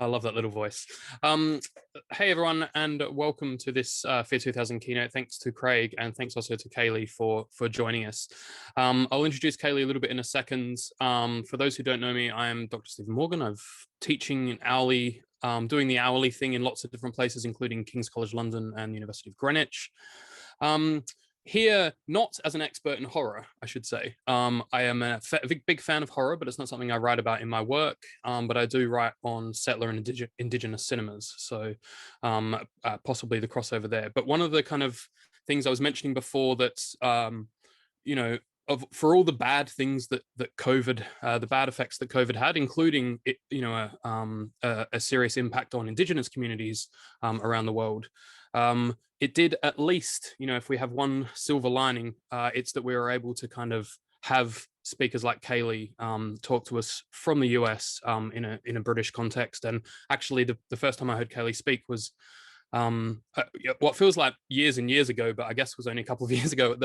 I love that little voice. Hey everyone, and welcome to this FEAR 2000 keynote. Thanks to Craig, and thanks also to Kaylee for joining us. I'll introduce Kaylee a little bit in a second. For those who don't know me, I'm Dr. Stephen Morgan. I'm teaching in hourly, doing the hourly thing in lots of different places, including King's College London and University of Greenwich. Here, not as an expert in horror, I should say. I am a big fan of horror, but it's not something I write about in my work. But I do write on settler and indigenous cinemas, so possibly the crossover there. But one of the kind of things I was mentioning before that, you know, for all the bad things that COVID, the bad effects that COVID had, including it, you know, a serious impact on indigenous communities around the world. It did at least, you know, if we have one silver lining, it's that we were able to kind of have speakers like Kaylee talk to us from the US in a British context. And actually, the first time I heard Kaylee speak was what feels like years and years ago, but I guess was only a couple of years ago at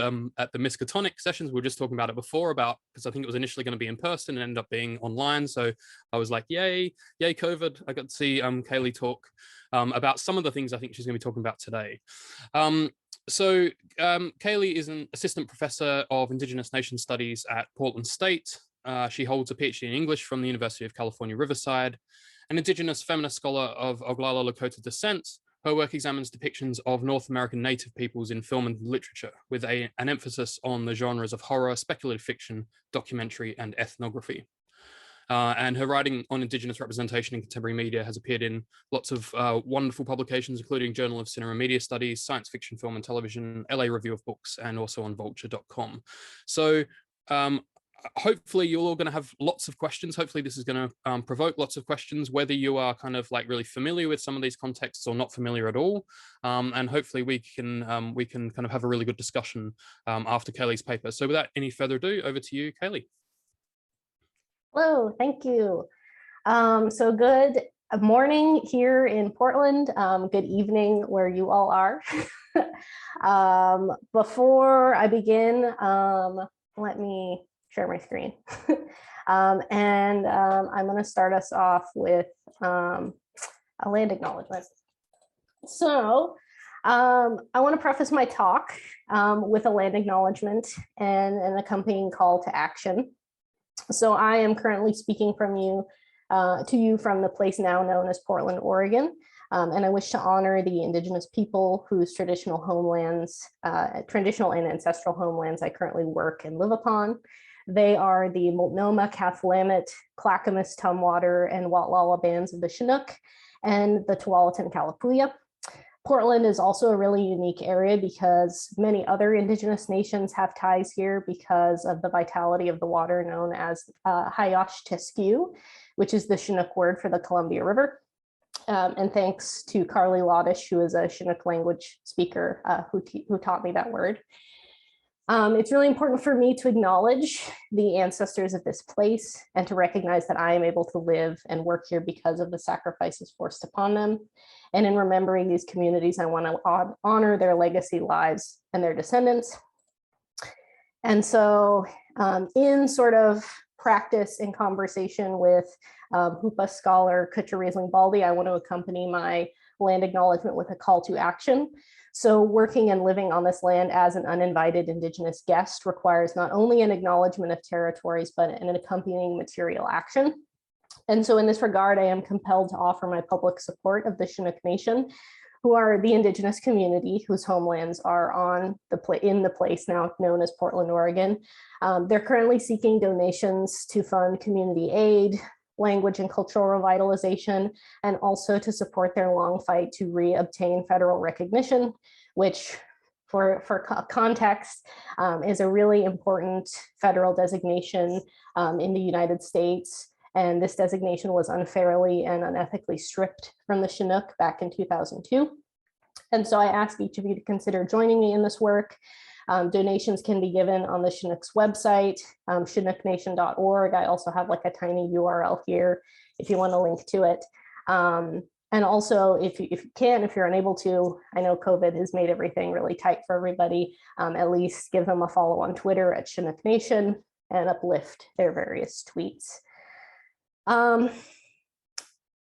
the Miskatonic sessions. We were just talking about it before, because I think it was initially going to be in person and ended up being online. So I was like, yay COVID. I got to see Kaylee talk about some of the things I think she's going to be talking about today. Kaylee is an assistant professor of Indigenous Nation Studies at Portland State. She holds a PhD in English from the University of California, Riverside, an Indigenous feminist scholar of Oglala Lakota descent. Her work examines depictions of North American Native peoples in film and literature, with an emphasis on the genres of horror, speculative fiction, documentary, and ethnography. And her writing on Indigenous representation in contemporary media has appeared in lots of wonderful publications, including Journal of Cinema and Media Studies, Science Fiction, Film and Television, LA Review of Books, and also on vulture.com. So hopefully you're all going to have lots of questions. Hopefully this is going to provoke lots of questions, whether you are kind of like really familiar with some of these contexts or not familiar at all. And hopefully we can kind of have a really good discussion after Kaylee's paper. So without any further ado, over to you, Kaylee. Hello, thank you. So good morning here in Portland. Good evening where you all are. Before I begin, let me share my screen. I'm going to start us off with a land acknowledgement. So I want to preface my talk with a land acknowledgement and an accompanying call to action. So I am currently speaking to you from the place now known as Portland, Oregon. And I wish to honor the Indigenous people whose traditional homelands, traditional and ancestral homelands I currently work and live upon. They are the Multnomah, Cathlamet, Clackamas, Tumwater, and Watlala bands of the Chinook, and the Tualatin Kalapuya. Portland is also a really unique area because many other Indigenous nations have ties here because of the vitality of the water known as Hayash Teskew, which is the Chinook word for the Columbia River. And thanks to Carly Lodish, who is a Chinook language speaker who taught me that word. It's really important for me to acknowledge the ancestors of this place and to recognize that I am able to live and work here because of the sacrifices forced upon them. And in remembering these communities, I want to honor their legacy lives and their descendants. And so in sort of practice and conversation with Hoopa scholar Kutcha Riesling-Baldi, I want to accompany my land acknowledgement with a call to action. So working and living on this land as an uninvited Indigenous guest requires not only an acknowledgement of territories, but an accompanying material action. And so in this regard, I am compelled to offer my public support of the Chinook Nation, who are the Indigenous community whose homelands are in the place now known as Portland, Oregon. They're currently seeking donations to fund community aid, language and cultural revitalization, and also to support their long fight to re-obtain federal recognition, which for context is a really important federal designation in the United States. And this designation was unfairly and unethically stripped from the Chinook back in 2002. And so I ask each of you to consider joining me in this work. Donations can be given on the Chinook's website, chinooknation.org. I also have like a tiny URL here if you want to link to it. And also, if you're unable to, I know COVID has made everything really tight for everybody, at least give them a follow on Twitter at Chinook Nation and uplift their various tweets.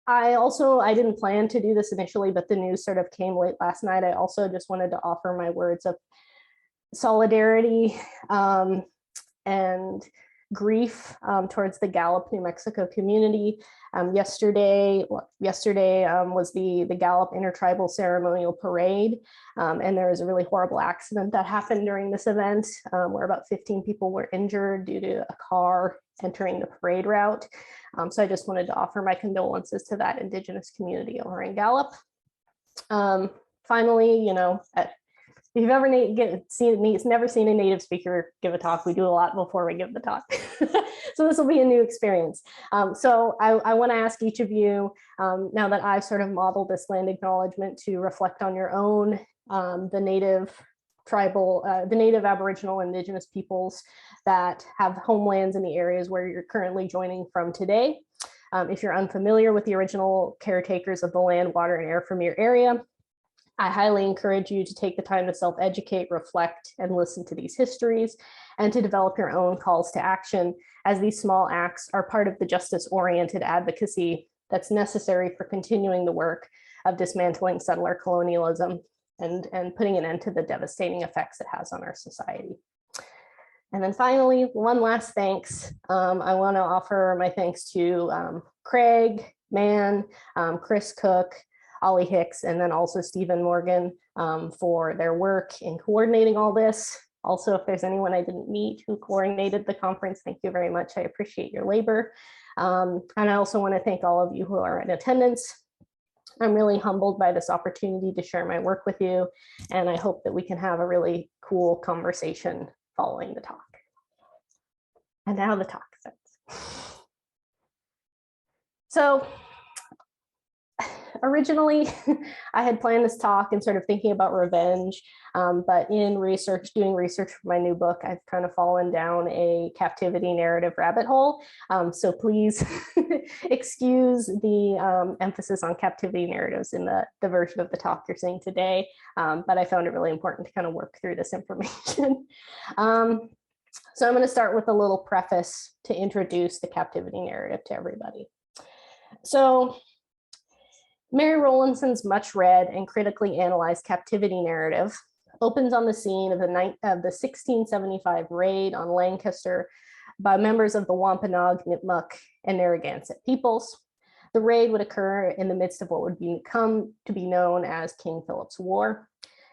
I didn't plan to do this initially, but the news sort of came late last night. I also just wanted to offer my words of solidarity and grief towards the Gallup, New Mexico community. Yesterday was the Gallup Intertribal Ceremonial Parade, and there was a really horrible accident that happened during this event where about 15 people were injured due to a car entering the parade route. So I just wanted to offer my condolences to that Indigenous community over in Gallup. Finally, if you've ever never seen a native speaker give a talk, we do a lot before we give the talk. So this will be a new experience. So I want to ask each of you, now that I've sort of modeled this land acknowledgement, to reflect on your own, the native Aboriginal Indigenous peoples that have homelands in the areas where you're currently joining from today. If you're unfamiliar with the original caretakers of the land, water, and air from your area, I highly encourage you to take the time to self-educate, reflect, and listen to these histories, and to develop your own calls to action, as these small acts are part of the justice-oriented advocacy that's necessary for continuing the work of dismantling settler colonialism and putting an end to the devastating effects it has on our society. And then finally, one last thanks. I want to offer my thanks to Craig Mann, Chris Cooke, Oli Hicks, and then also Stephen Morgan for their work in coordinating all this. Also, if there's anyone I didn't meet who coordinated the conference, thank you very much. I appreciate your labor. And I also want to thank all of you who are in attendance. I'm really humbled by this opportunity to share my work with you, and I hope that we can have a really cool conversation following the talk. And now the talk starts. So, originally, I had planned this talk and sort of thinking about revenge, but in doing research for my new book, I've kind of fallen down a captivity narrative rabbit hole. So please excuse the emphasis on captivity narratives in the version of the talk you're seeing today, but I found it really important to kind of work through this information. So I'm going to start with a little preface to introduce the captivity narrative to everybody. So Mary Rowlandson's much read and critically analyzed captivity narrative opens on the scene of the 1675 raid on Lancaster by members of the Wampanoag, Nipmuc, and Narragansett peoples. The raid would occur in the midst of what would become to be known as King Philip's War.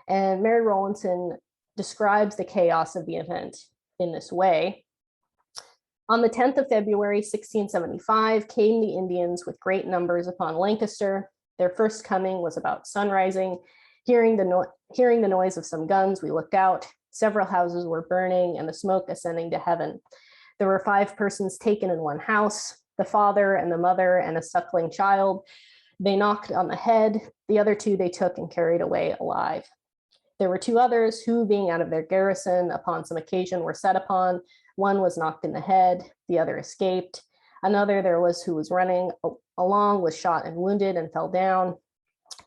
And Mary Rowlandson describes the chaos of the event in this way. On the 10th of February, 1675, came the Indians with great numbers upon Lancaster. Their first coming was about sunrising. Hearing the noise of some guns, we looked out. Several houses were burning and the smoke ascending to heaven. There were 5 persons taken in one house, the father and the mother and a suckling child. They knocked on the head. The other 2 they took and carried away alive. There were 2 others who, being out of their garrison, upon some occasion were set upon. One was knocked in the head, the other escaped. Another there was who was running along, was shot and wounded and fell down.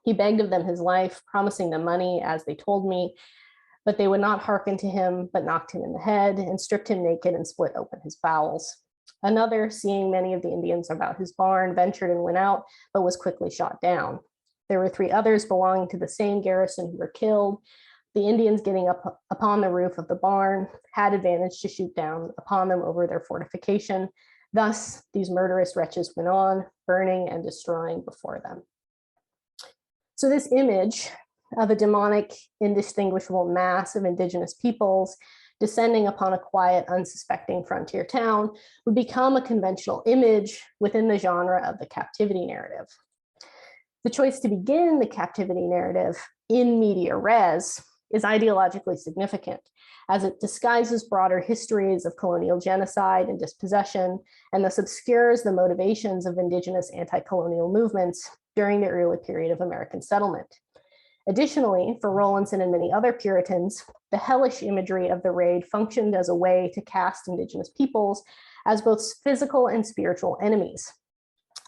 He begged of them his life, promising them money, as they told me, but they would not hearken to him, but knocked him in the head and stripped him naked and split open his bowels. Another, seeing many of the Indians about his barn, ventured and went out, but was quickly shot down. There were 3 others belonging to the same garrison who were killed. The Indians, getting up upon the roof of the barn, had advantage to shoot down upon them over their fortification. Thus, these murderous wretches went on, burning and destroying before them. So this image of a demonic, indistinguishable mass of Indigenous peoples descending upon a quiet, unsuspecting frontier town would become a conventional image within the genre of the captivity narrative. The choice to begin the captivity narrative in media res is ideologically significant, as it disguises broader histories of colonial genocide and dispossession, and thus obscures the motivations of Indigenous anti-colonial movements during the early period of American settlement. Additionally, for Rowlandson and many other Puritans, the hellish imagery of the raid functioned as a way to cast Indigenous peoples as both physical and spiritual enemies.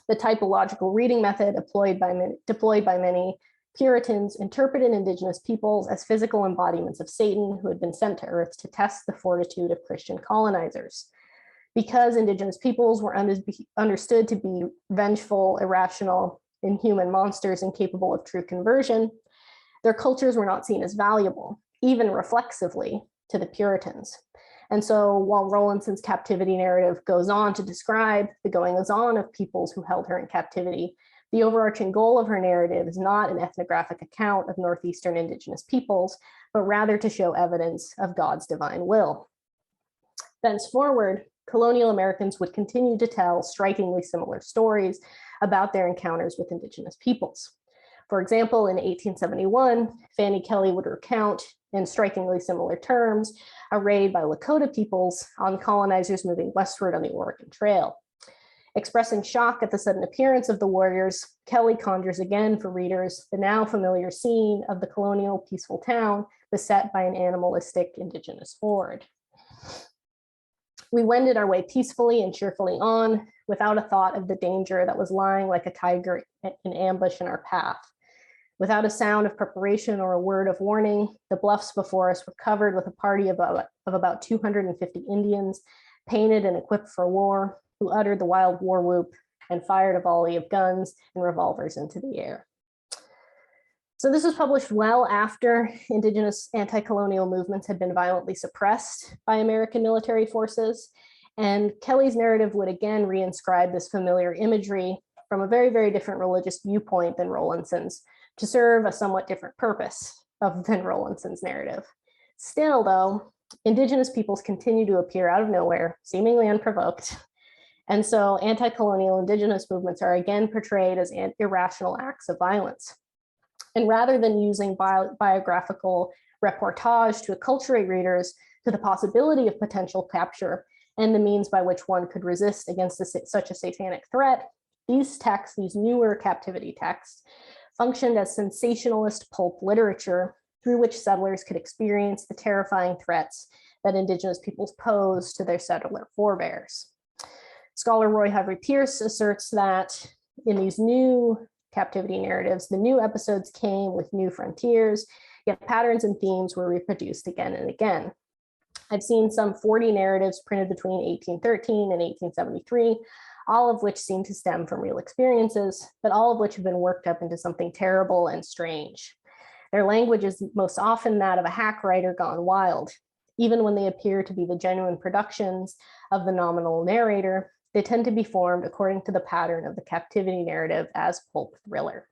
The typological reading method deployed by many Puritans interpreted Indigenous peoples as physical embodiments of Satan who had been sent to Earth to test the fortitude of Christian colonizers. Because Indigenous peoples were understood to be vengeful, irrational, inhuman monsters incapable of true conversion, their cultures were not seen as valuable, even reflexively, to the Puritans. And so while Rowlandson's captivity narrative goes on to describe the goings-on of peoples who held her in captivity, the overarching goal of her narrative is not an ethnographic account of Northeastern Indigenous peoples, but rather to show evidence of God's divine will. Thenceforward, colonial Americans would continue to tell strikingly similar stories about their encounters with Indigenous peoples. For example, in 1871, Fanny Kelly would recount, in strikingly similar terms, a raid by Lakota peoples on colonizers moving westward on the Oregon Trail. Expressing shock at the sudden appearance of the warriors, Kelly conjures again for readers the now familiar scene of the colonial peaceful town beset by an animalistic Indigenous horde. We wended our way peacefully and cheerfully on, without a thought of the danger that was lying like a tiger in ambush in our path. Without a sound of preparation or a word of warning, the bluffs before us were covered with a party of about 250 Indians, painted and equipped for war, who uttered the wild war whoop and fired a volley of guns and revolvers into the air. So this was published well after Indigenous anti-colonial movements had been violently suppressed by American military forces. And Kelly's narrative would again reinscribe this familiar imagery from a very, very different religious viewpoint than Rowlandson's, to serve a somewhat different purpose than Rowlandson's narrative. Still though, Indigenous peoples continue to appear out of nowhere, seemingly unprovoked. And so anti-colonial Indigenous movements are again portrayed as irrational acts of violence. And rather than using biographical reportage to acculturate readers to the possibility of potential capture and the means by which one could resist against such a satanic threat, these texts, these newer captivity texts, functioned as sensationalist pulp literature through which settlers could experience the terrifying threats that Indigenous peoples posed to their settler forebears. Scholar Roy Harvey Pierce asserts that in these new captivity narratives, the new episodes came with new frontiers, yet patterns and themes were reproduced again and again. I've seen some 40 narratives printed between 1813 and 1873, all of which seem to stem from real experiences, but all of which have been worked up into something terrible and strange. Their language is most often that of a hack writer gone wild. Even when they appear to be the genuine productions of the nominal narrator, they tend to be formed according to the pattern of the captivity narrative as pulp thriller.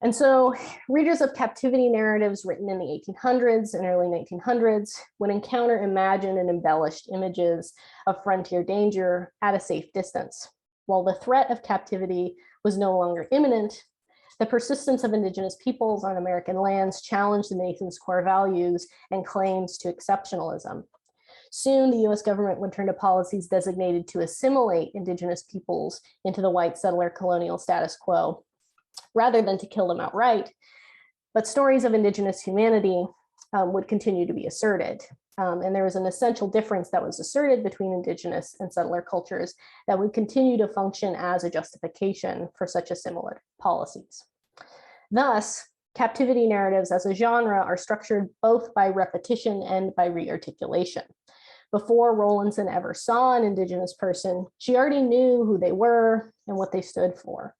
And so readers of captivity narratives written in the 1800s and early 1900s would encounter imagined and embellished images of frontier danger at a safe distance. While the threat of captivity was no longer imminent, the persistence of Indigenous peoples on American lands challenged the nation's core values and claims to exceptionalism. Soon, the US government would turn to policies designated to assimilate Indigenous peoples into the white settler colonial status quo, rather than to kill them outright. But stories of Indigenous humanity would continue to be asserted. And there was an essential difference that was asserted between Indigenous and settler cultures that would continue to function as a justification for such assimilative policies. Thus, captivity narratives as a genre are structured both by repetition and by rearticulation. Before Rowlandson ever saw an Indigenous person, she already knew who they were and what they stood for.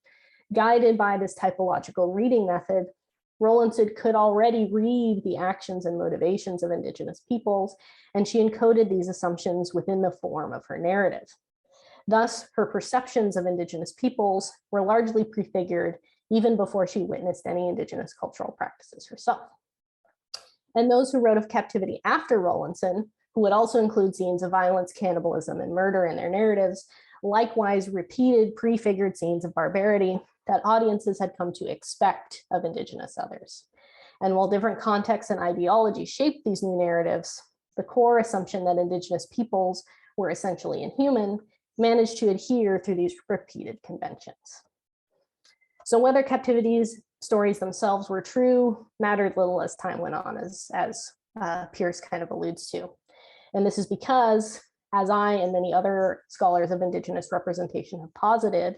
Guided by this typological reading method, Rowlandson could already read the actions and motivations of Indigenous peoples, and she encoded these assumptions within the form of her narrative. Thus, her perceptions of Indigenous peoples were largely prefigured even before she witnessed any Indigenous cultural practices herself. And those who wrote of captivity after Rowlandson, who would also include scenes of violence, cannibalism, and murder in their narratives, likewise repeated prefigured scenes of barbarity that audiences had come to expect of Indigenous others. And while different contexts and ideologies shaped these new narratives, the core assumption that Indigenous peoples were essentially inhuman managed to adhere through these repeated conventions. So whether captivity's stories themselves were true mattered little as time went on, as Pierce kind of alludes to. And this is because, as I and many other scholars of Indigenous representation have posited,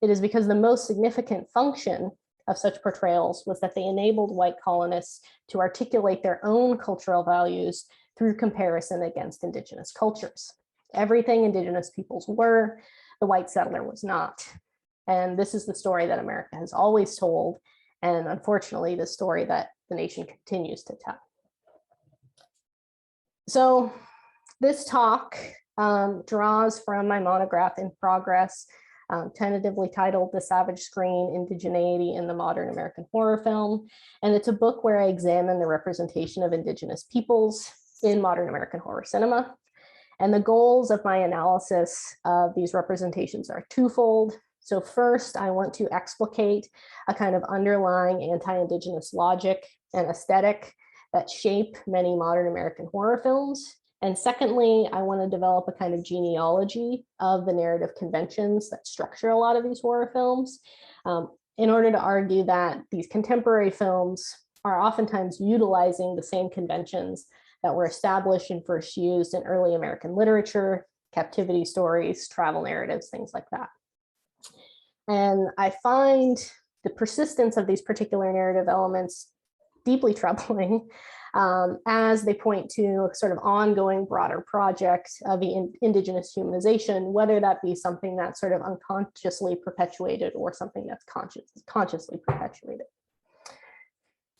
it is because the most significant function of such portrayals was that they enabled white colonists to articulate their own cultural values through comparison against Indigenous cultures. Everything indigenous peoples were, the white settler was not. And this is the story that America has always told, and unfortunately, the story that the nation continues to tell. So this talk draws from my monograph in progress, tentatively titled The Savage Screen, Indigeneity in the Modern American Horror Film. And it's a book where I examine the representation of indigenous peoples in modern American horror cinema. And the goals of my analysis of these representations are twofold. So first, I want to explicate a kind of underlying anti-indigenous logic and aesthetic that shape many modern American horror films. And secondly, I want to develop a kind of genealogy of the narrative conventions that structure a lot of these horror films, in order to argue that these contemporary films are oftentimes utilizing the same conventions that were established and first used in early American literature, captivity stories, travel narratives, things like that. And I find the persistence of these particular narrative elements deeply troubling, as they point to a sort of ongoing broader project of the indigenous humanization, whether that be something that's sort of unconsciously perpetuated or something that's consciously perpetuated.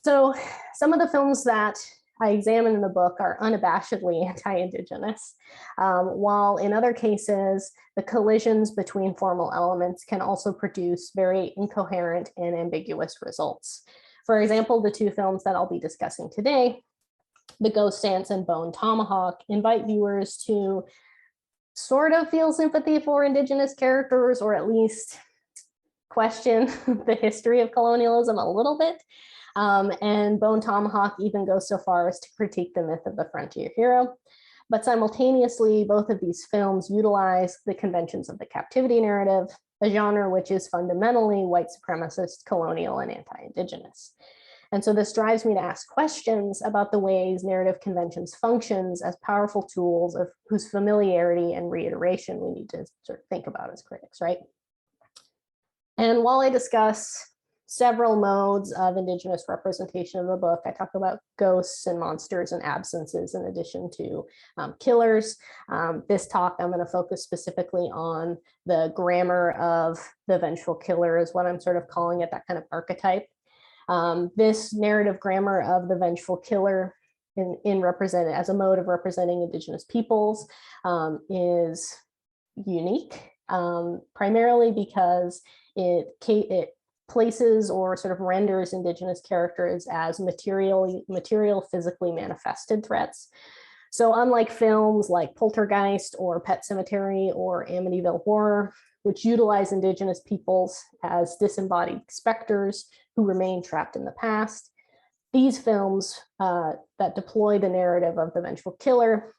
So some of the films that I examine in the book are unabashedly anti-indigenous, while in other cases, the collisions between formal elements can also produce very incoherent and ambiguous results. For example, the two films that I'll be discussing today, The Ghost Dance and Bone Tomahawk, invite viewers to sort of feel sympathy for indigenous characters, or at least question the history of colonialism a little bit. And Bone Tomahawk even goes so far as to critique the myth of the frontier hero. But simultaneously, both of these films utilize the conventions of the captivity narrative, a genre which is fundamentally white supremacist, colonial, and anti-indigenous. And so this drives me to ask questions about the ways narrative conventions functions as powerful tools of whose familiarity and reiteration we need to sort of think about as critics, right? And while I discuss several modes of indigenous representation in the book, I talk about ghosts and monsters and absences in addition to killers. This talk, I'm going to focus specifically on the grammar of the vengeful killer, is what I'm sort of calling it, that kind of archetype. This narrative grammar of the vengeful killer in represented as a mode of representing indigenous peoples is unique, primarily because it places or sort of renders indigenous characters as material physically manifested threats. So unlike films like Poltergeist or Pet Sematary or Amityville Horror, which utilize indigenous peoples as disembodied specters who remain trapped in the past, these films that deploy the narrative of the vengeful killer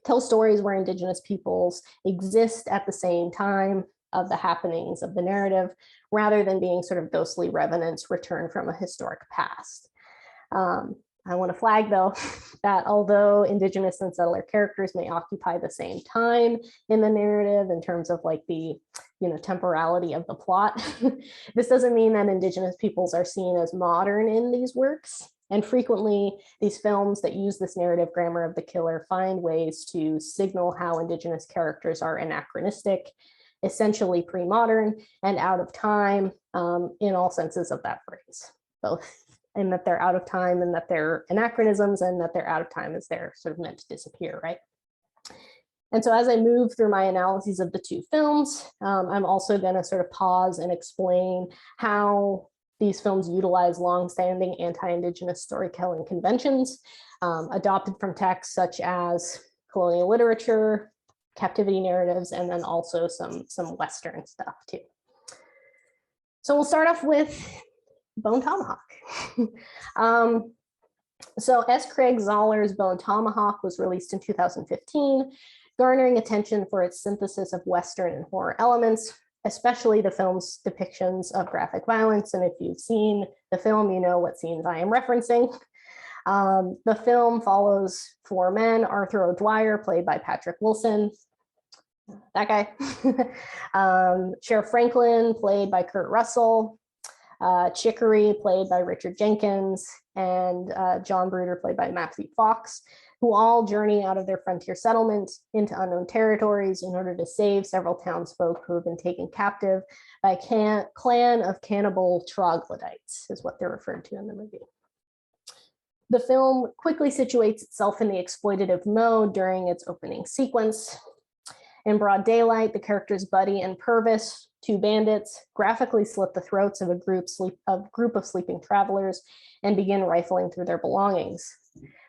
tell stories where indigenous peoples exist at the same time of the happenings of the narrative, rather than being sort of ghostly revenants returned from a historic past. I want to flag, though, that although indigenous and settler characters may occupy the same time in the narrative in terms of like the temporality of the plot, this doesn't mean that indigenous peoples are seen as modern in these works. And frequently, these films that use this narrative grammar of the killer find ways to signal how indigenous characters are anachronistic, essentially pre-modern, and out of time in all senses of that phrase, both in that they're out of time and that they're anachronisms, and that they're out of time as they're sort of meant to disappear, right? And so as I move through my analyses of the two films, I'm also going to sort of pause and explain how these films utilize longstanding anti-indigenous storytelling conventions adopted from texts such as colonial literature, captivity narratives, and then also some Western stuff too. So we'll start off with Bone Tomahawk. So S. Craig Zoller's Bone Tomahawk was released in 2015, garnering attention for its synthesis of Western and horror elements, especially the film's depictions of graphic violence. And if you've seen the film, you know what scenes I am referencing. The film follows four men: Arthur O'Dwyer, played by Patrick Wilson, that guy, Sheriff Franklin, played by Kurt Russell, Chicory, played by Richard Jenkins, and John Bruder, played by Matthew Fox. who all journey out of their frontier settlement into unknown territories in order to save several townsfolk who have been taken captive by a clan of cannibal troglodytes, is what they're referred to in the movie. The film quickly situates itself in the exploitative mode during its opening sequence. In broad daylight, the characters Buddy and Purvis, two bandits, graphically slit the throats of a group of sleeping travelers and begin rifling through their belongings.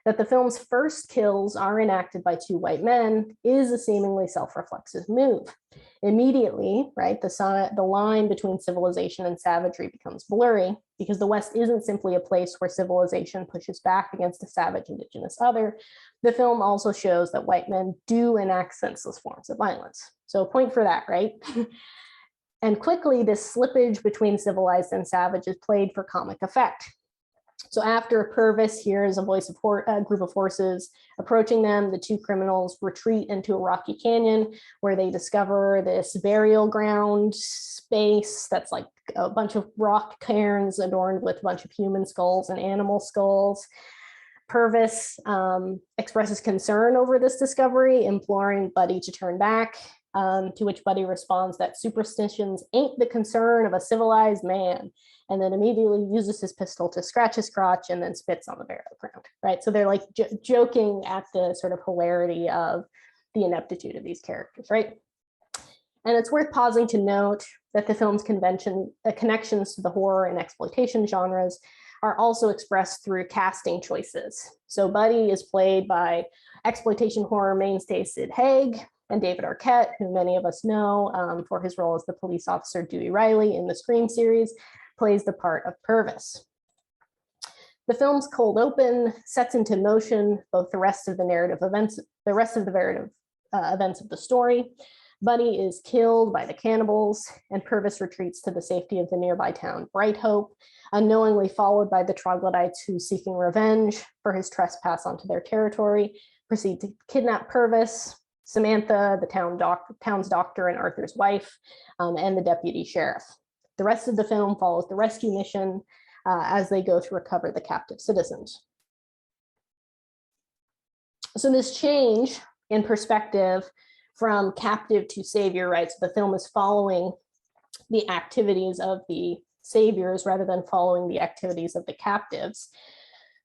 That the film's first kills are enacted by two white men is a seemingly self-reflexive move. Immediately, right, the line between civilization and savagery becomes blurry because the West isn't simply a place where civilization pushes back against a savage indigenous other. The film also shows that white men do enact senseless forms of violence. So point for that, right? And quickly, this slippage between civilized and savage is played for comic effect. So after Purvis hears a voice of a group of horses approaching them, the two criminals retreat into a rocky canyon where they discover this burial ground space that's like a bunch of rock cairns adorned with a bunch of human skulls and animal skulls. Purvis expresses concern over this discovery, imploring Buddy to turn back, to which Buddy responds that superstitions ain't the concern of a civilized man, and then immediately uses his pistol to scratch his crotch and then spits on the burial ground, right? So they're like joking at the sort of hilarity of the ineptitude of these characters, right? And it's worth pausing to note that the film's connections to the horror and exploitation genres are also expressed through casting choices. So Buddy is played by exploitation horror mainstay Sid Haig, and David Arquette, who many of us know for his role as the police officer Dewey Riley in the Scream series, plays the part of Purvis. The film's cold open sets into motion both the rest of the narrative events, events of the story. Buddy is killed by the cannibals, and Purvis retreats to the safety of the nearby town Bright Hope, unknowingly followed by the troglodytes who, seeking revenge for his trespass onto their territory, proceed to kidnap Purvis, Samantha, the town's doctor and Arthur's wife, and the deputy sheriff. The rest of the film follows the rescue mission as they go to recover the captive citizens. So this change in perspective from captive to savior, right? So the film is following the activities of the saviors rather than following the activities of the captives,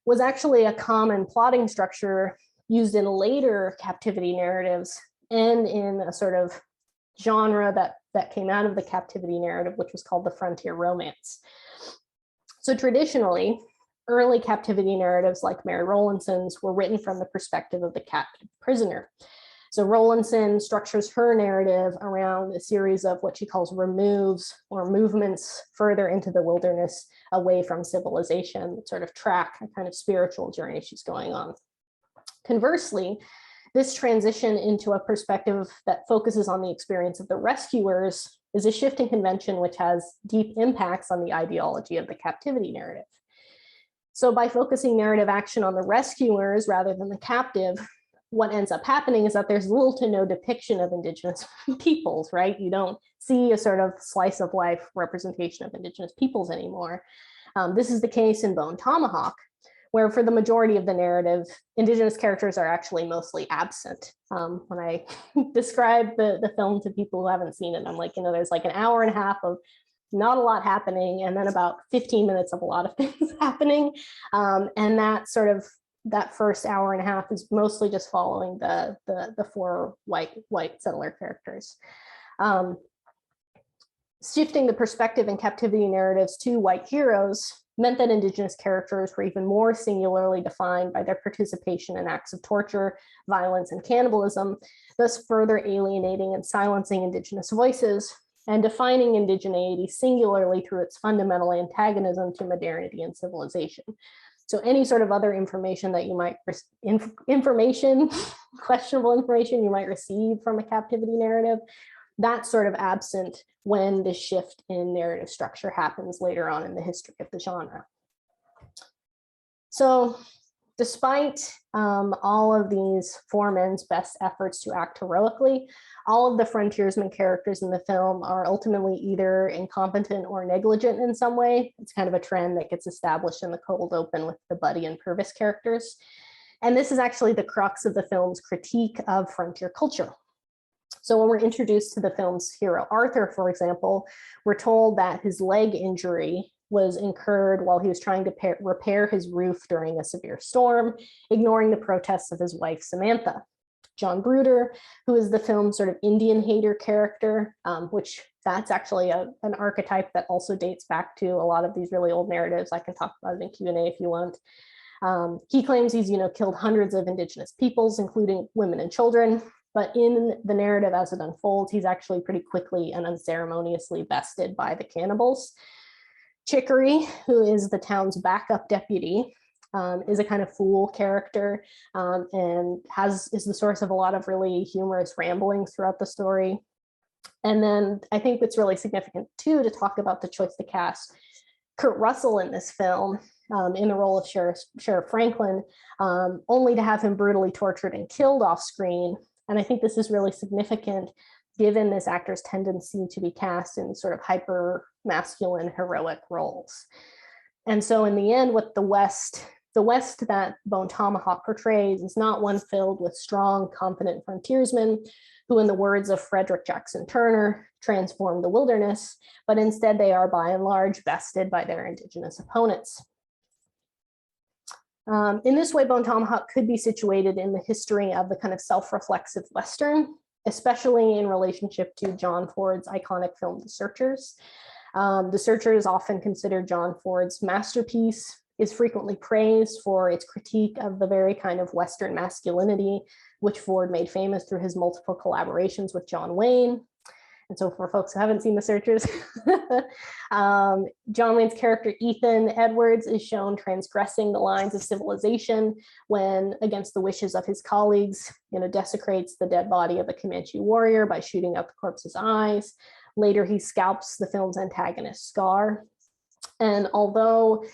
was actually a common plotting structure used in later captivity narratives and in a sort of genre that came out of the captivity narrative, which was called the frontier romance. So traditionally, early captivity narratives like Mary Rowlandson's were written from the perspective of the captive prisoner. So Rowlandson structures her narrative around a series of what she calls removes or movements further into the wilderness away from civilization, that sort of track a kind of spiritual journey she's going on. Conversely, this transition into a perspective that focuses on the experience of the rescuers is a shift in convention which has deep impacts on the ideology of the captivity narrative. So by focusing narrative action on the rescuers rather than the captive, what ends up happening is that there's little to no depiction of indigenous peoples, right? You don't see a sort of slice of life representation of indigenous peoples anymore. This is the case in Bone Tomahawk, where for the majority of the narrative, indigenous characters are actually mostly absent. When I describe the film to people who haven't seen it, I'm like, there's like an hour and a half of not a lot happening, and then about 15 minutes of a lot of things happening. And that first hour and a half is mostly just following the four white settler characters. Shifting the perspective in captivity narratives to white heroes meant that indigenous characters were even more singularly defined by their participation in acts of torture, violence, and cannibalism, thus further alienating and silencing indigenous voices and defining indigeneity singularly through its fundamental antagonism to modernity and civilization. So any sort of other information that you might, questionable information you might receive from a captivity narrative, that's sort of absent when the shift in narrative structure happens later on in the history of the genre. So despite all of these foremen's best efforts to act heroically, all of the frontiersman characters in the film are ultimately either incompetent or negligent in some way. It's kind of a trend that gets established in the cold open with the Buddy and Purvis characters. And this is actually the crux of the film's critique of frontier culture. So when we're introduced to the film's hero, Arthur, for example, we're told that his leg injury was incurred while he was trying to repair his roof during a severe storm, ignoring the protests of his wife, Samantha. John Bruder, who is the film's sort of Indian hater character, which that's actually an archetype that also dates back to a lot of these really old narratives. I can talk about it in Q&A if you want. He claims he's, killed hundreds of indigenous peoples, including women and children. But in the narrative as it unfolds, he's actually pretty quickly and unceremoniously bested by the cannibals. Chicory, who is the town's backup deputy, is a kind of fool character and is the source of a lot of really humorous ramblings throughout the story. And then I think it's really significant too to talk about the choice to cast Kurt Russell in this film in the role of Sheriff Franklin, only to have him brutally tortured and killed off screen. And I think this is really significant given this actor's tendency to be cast in sort of hyper masculine heroic roles. And so in the end, what the West that Bone Tomahawk portrays is not one filled with strong, confident frontiersmen who, in the words of Frederick Jackson Turner, transform the wilderness, but instead they are by and large bested by their indigenous opponents. In this way, Bone Tomahawk could be situated in the history of the kind of self-reflexive Western, especially in relationship to John Ford's iconic film, The Searchers. The Searchers, often considered John Ford's masterpiece, is frequently praised for its critique of the very kind of Western masculinity, which Ford made famous through his multiple collaborations with John Wayne. And so for folks who haven't seen The Searchers, John Wayne's character Ethan Edwards is shown transgressing the lines of civilization when, against the wishes of his colleagues, desecrates the dead body of a Comanche warrior by shooting out the corpse's eyes. Later, he scalps the film's antagonist, Scar. And although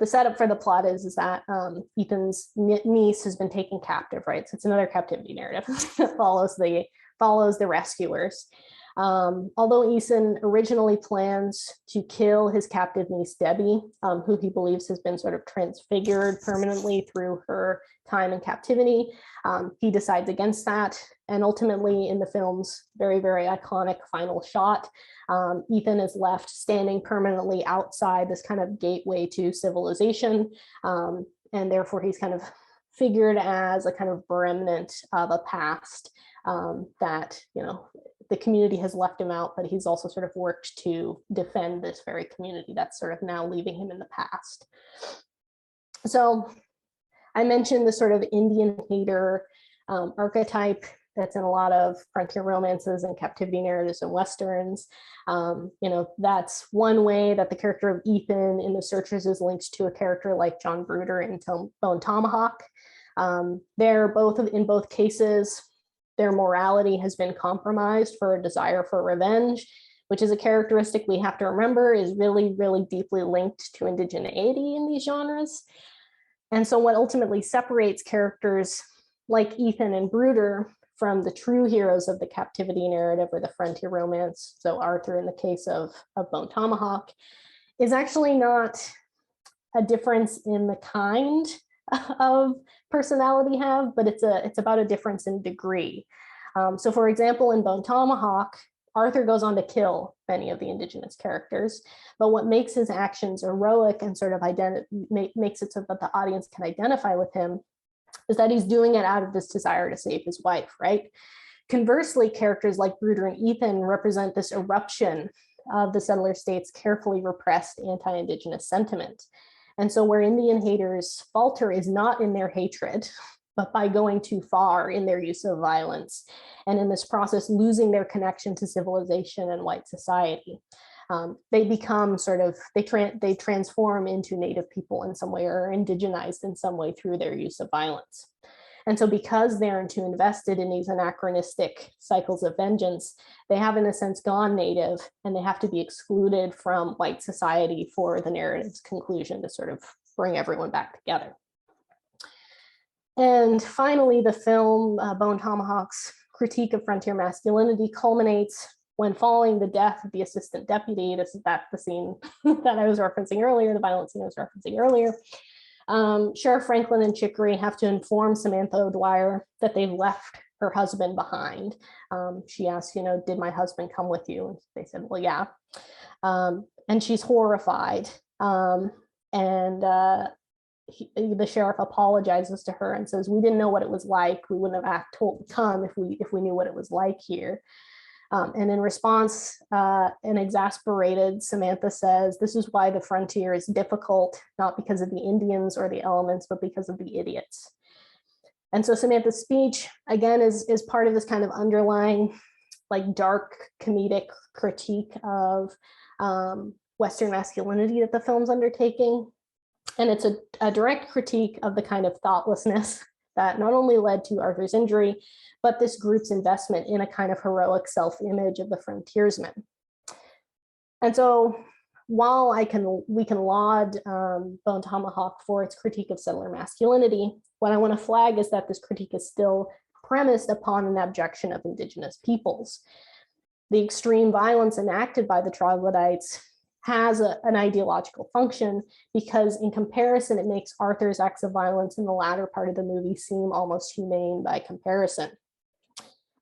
the setup for the plot is that Ethan's niece has been taken captive, right? So it's another captivity narrative that follows the rescuers. Although Ethan originally plans to kill his captive niece, Debbie, who he believes has been sort of transfigured permanently through her time in captivity, he decides against that. And ultimately, in the film's very, very iconic final shot, Ethan is left standing permanently outside this kind of gateway to civilization. And therefore, he's kind of figured as a kind of remnant of a past that, the community has left him out, but he's also sort of worked to defend this very community that's sort of now leaving him in the past. So I mentioned the sort of Indian hater archetype that's in a lot of frontier romances and captivity narratives and Westerns. That's one way that the character of Ethan in The Searchers is linked to a character like John Bruder in Bone Tomahawk. In both cases, their morality has been compromised for a desire for revenge, which is a characteristic we have to remember is really, really deeply linked to indigeneity in these genres. And so what ultimately separates characters like Ethan and Bruder from the true heroes of the captivity narrative or the frontier romance, so Arthur in the case of Bone Tomahawk, is actually not a difference in the kind of personality have, but it's about a difference in degree. So for example, in Bone Tomahawk, Arthur goes on to kill many of the indigenous characters, but what makes his actions heroic and sort of makes it so that the audience can identify with him is that he's doing it out of this desire to save his wife, right? Conversely, characters like Bruder and Ethan represent this eruption of the settler state's carefully repressed anti-indigenous sentiment. And so where Indian haters falter is not in their hatred, but by going too far in their use of violence, and in this process, losing their connection to civilization and white society. They become they transform into native people in some way or indigenized in some way through their use of violence. And so because they're too invested in these anachronistic cycles of vengeance, they have in a sense gone native and they have to be excluded from white society for the narrative's conclusion to sort of bring everyone back together. And finally, the film Bone Tomahawk's critique of frontier masculinity culminates when, following the death of the assistant deputy, the scene that I was referencing earlier, the violent scene I was referencing earlier, Sheriff Franklin and Chicory have to inform Samantha O'Dwyer that they've left her husband behind. She asks, did my husband come with you? And they said, well, yeah. And she's horrified. The sheriff apologizes to her and says, we didn't know what it was like. We wouldn't have come if we knew what it was like here. And in response, an exasperated Samantha says, this is why the frontier is difficult, not because of the Indians or the elements, but because of the idiots. And so Samantha's speech, again, is part of this kind of underlying, like, dark comedic critique of Western masculinity that the film's undertaking. And it's a direct critique of the kind of thoughtlessness that not only led to Arthur's injury, but this group's investment in a kind of heroic self-image of the frontiersman. And so while we can laud Bone Tomahawk for its critique of settler masculinity, what I want to flag is that this critique is still premised upon an abjection of Indigenous peoples. The extreme violence enacted by the troglodytes has an ideological function, because in comparison, it makes Arthur's acts of violence in the latter part of the movie seem almost humane by comparison.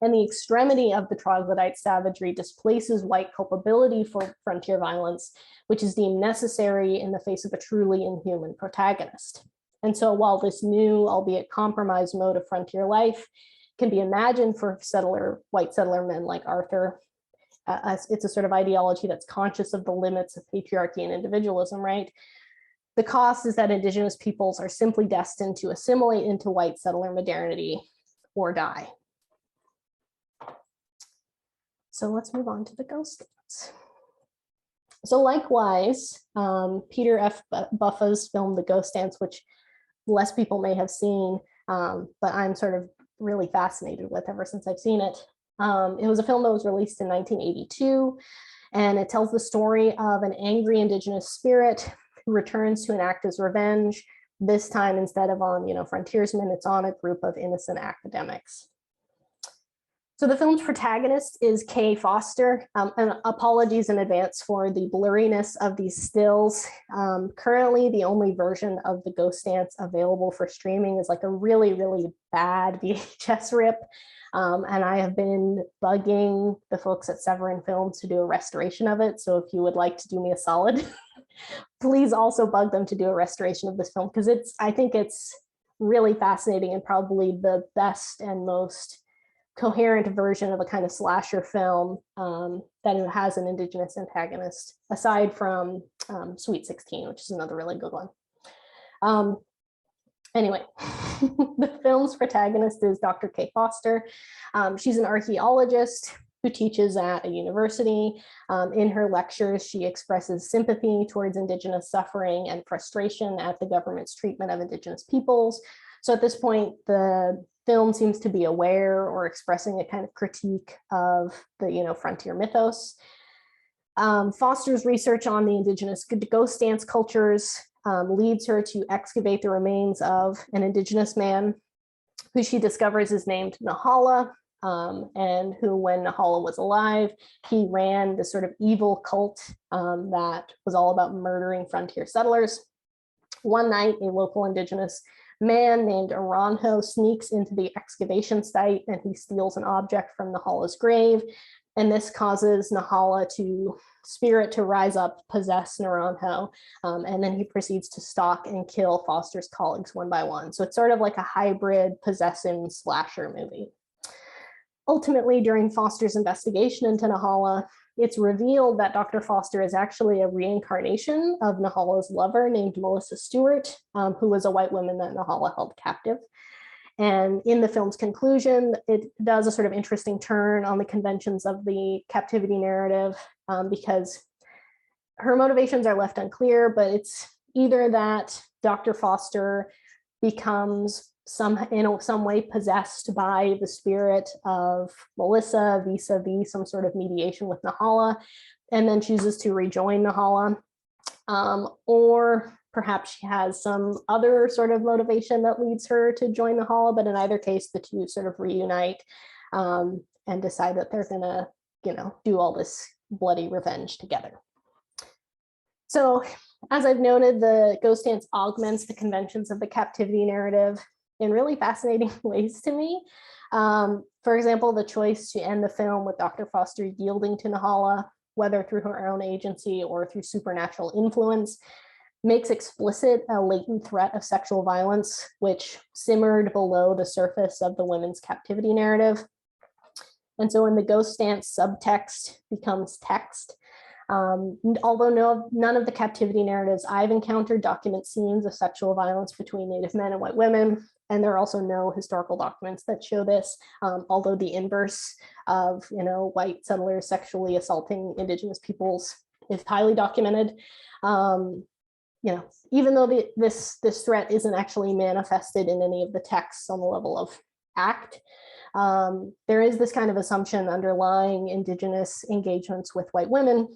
And the extremity of the troglodyte savagery displaces white culpability for frontier violence, which is deemed necessary in the face of a truly inhuman protagonist. And so while this new, albeit compromised mode of frontier life can be imagined for white settler men like Arthur, it's a sort of ideology that's conscious of the limits of patriarchy and individualism, right? The cost is that Indigenous peoples are simply destined to assimilate into white settler modernity or die. So let's move on to the ghost dance. So likewise, Peter F. Buffa's film, The Ghost Dance, which less people may have seen, but I'm sort of really fascinated with ever since I've seen it. It was a film that was released in 1982, and it tells the story of an angry Indigenous spirit who returns to enact his revenge. This time, instead of on, frontiersmen, it's on a group of innocent academics. So the film's protagonist is Kay Foster, and apologies in advance for the blurriness of these stills. Currently, the only version of The Ghost Dance available for streaming is like a really, really bad VHS rip. And I have been bugging the folks at Severin Films to do a restoration of it. So if you would like to do me a solid, please also bug them to do a restoration of this film, because I think it's really fascinating and probably the best and most coherent version of a kind of slasher film that has an Indigenous antagonist, aside from Sweet 16, which is another really good one. Anyway, the film's protagonist is Dr. Kay Foster. She's an archaeologist who teaches at a university. In her lectures, she expresses sympathy towards Indigenous suffering and frustration at the government's treatment of Indigenous peoples. So at this point, the film seems to be aware or expressing a kind of critique of the frontier mythos. Foster's research on the Indigenous ghost dance cultures leads her to excavate the remains of an Indigenous man who she discovers is named Nahala, and who, when Nahala was alive, he ran this sort of evil cult that was all about murdering frontier settlers. One night, a local Indigenous man named Aranjo sneaks into the excavation site, and he steals an object from Nahala's grave. And this causes Nahala spirit to rise up, possess Naranjo, and then he proceeds to stalk and kill Foster's colleagues one by one. So it's sort of like a hybrid possessing slasher movie. Ultimately, during Foster's investigation into Nahala, it's revealed that Dr. Foster is actually a reincarnation of Nahala's lover named Melissa Stewart, who was a white woman that Nahala held captive. And in the film's conclusion, it does a sort of interesting turn on the conventions of the captivity narrative, because her motivations are left unclear, but it's either that Dr. Foster becomes in some way possessed by the spirit of Melissa vis-a-vis some sort of mediation with Nahala, and then chooses to rejoin Nahala, or perhaps she has some other sort of motivation that leads her to join Nahala, but in either case, the two sort of reunite and decide that they're gonna, do all this bloody revenge together. So As I've noted, the ghost dance augments the conventions of the captivity narrative in really fascinating ways to me. For example, the choice to end the film with Dr. Foster yielding to Nahala, whether through her own agency or through supernatural influence, makes explicit a latent threat of sexual violence, which simmered below the surface of the women's captivity narrative. And so when the ghost dance subtext becomes text, although none of the captivity narratives I've encountered document scenes of sexual violence between Native men and white women, and there are also no historical documents that show this, although the inverse of white settlers sexually assaulting Indigenous peoples is highly documented. Even though this threat isn't actually manifested in any of the texts on the level of act, there is this kind of assumption underlying Indigenous engagements with white women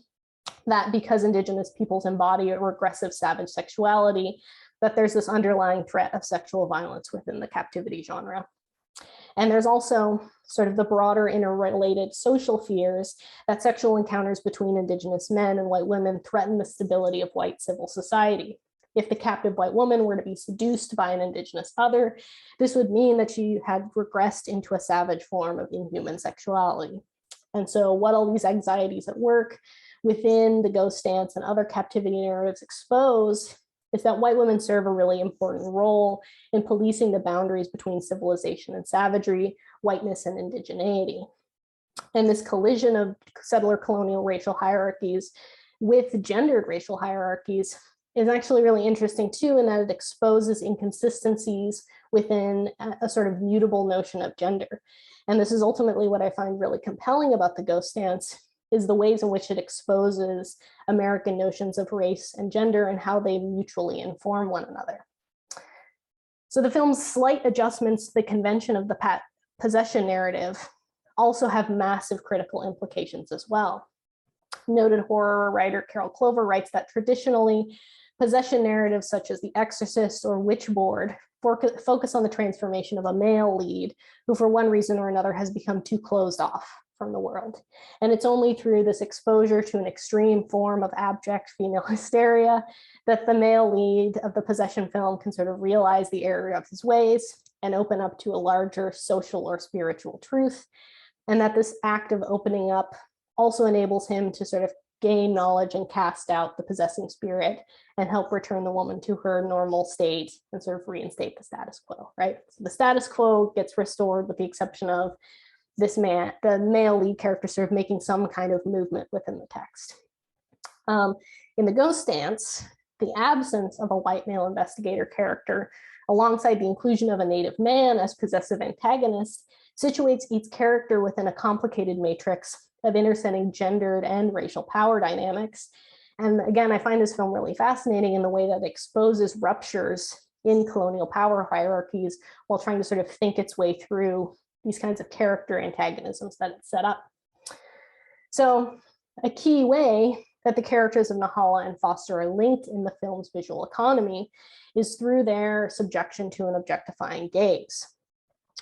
that because Indigenous peoples embody a regressive savage sexuality, that there's this underlying threat of sexual violence within the captivity genre. And there's also sort of the broader interrelated social fears that sexual encounters between Indigenous men and white women threaten the stability of white civil society. If the captive white woman were to be seduced by an Indigenous other, this would mean that she had regressed into a savage form of inhuman sexuality. And so what all these anxieties at work within the ghost dance and other captivity narratives expose is that white women serve a really important role in policing the boundaries between civilization and savagery, whiteness and indigeneity. And this collision of settler colonial racial hierarchies with gendered racial hierarchies is actually really interesting too, in that it exposes inconsistencies within a sort of mutable notion of gender. And this is ultimately what I find really compelling about the ghost dance, is the ways in which it exposes American notions of race and gender and how they mutually inform one another. So the film's slight adjustments to the convention of the possession narrative also have massive critical implications as well. Noted horror writer Carol Clover writes that traditionally, possession narratives such as The Exorcist or Witchboard focus on the transformation of a male lead who for one reason or another has become too closed off from the world. And it's only through this exposure to an extreme form of abject female hysteria that the male lead of the possession film can sort of realize the error of his ways and open up to a larger social or spiritual truth. And that this act of opening up also enables him to sort of gain knowledge and cast out the possessing spirit and help return the woman to her normal state and sort of reinstate the status quo, right? So the status quo gets restored with the exception of this man, the male lead character, sort of making some kind of movement within the text. In the ghost dance, the absence of a white male investigator character, alongside the inclusion of a Native man as possessive antagonist, situates each character within a complicated matrix of intersecting gendered and racial power dynamics. And again, I find this film really fascinating in the way that it exposes ruptures in colonial power hierarchies while trying to sort of think its way through these kinds of character antagonisms that it's set up. So a key way that the characters of Nahala and Foster are linked in the film's visual economy is through their subjection to an objectifying gaze.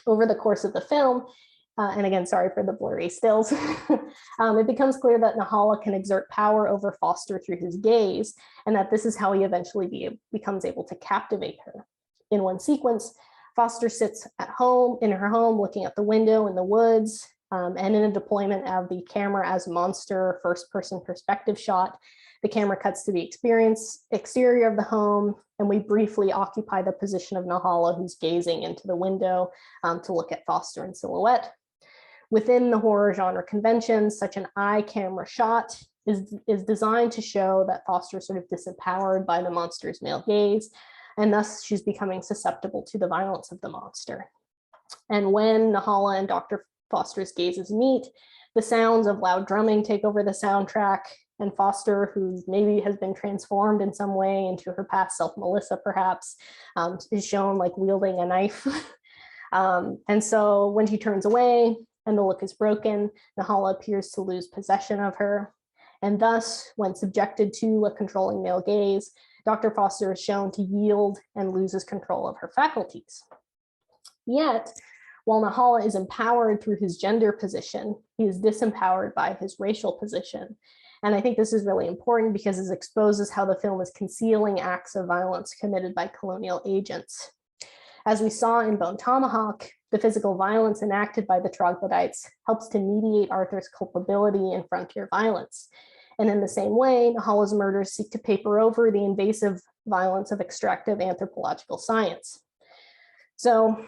Over the course of the film, and again, sorry for the blurry stills, it becomes clear that Nahala can exert power over Foster through his gaze, and that this is how he eventually becomes able to captivate her. In one sequence, Foster sits at home, in her home, looking out the window in the woods, and in a deployment of the camera as monster first-person perspective shot, the camera cuts to the exterior of the home, and we briefly occupy the position of Nahala, who's gazing into the window to look at Foster in silhouette. Within the horror genre conventions, such an eye camera shot is designed to show that Foster is sort of disempowered by the monster's male gaze, and thus she's becoming susceptible to the violence of the monster. And when Nahala and Dr. Foster's gazes meet, the sounds of loud drumming take over the soundtrack, and Foster, who maybe has been transformed in some way into her past self, Melissa perhaps, is shown like wielding a knife. And so when she turns away and the look is broken, Nahala appears to lose possession of her. And thus, when subjected to a controlling male gaze, Dr. Foster is shown to yield and loses control of her faculties. Yet, while Nahala is empowered through his gender position, he is disempowered by his racial position. And I think this is really important because it exposes how the film is concealing acts of violence committed by colonial agents. As we saw in Bone Tomahawk, the physical violence enacted by the troglodytes helps to mediate Arthur's culpability in frontier violence. And in the same way, Nahala's murders seek to paper over the invasive violence of extractive anthropological science. So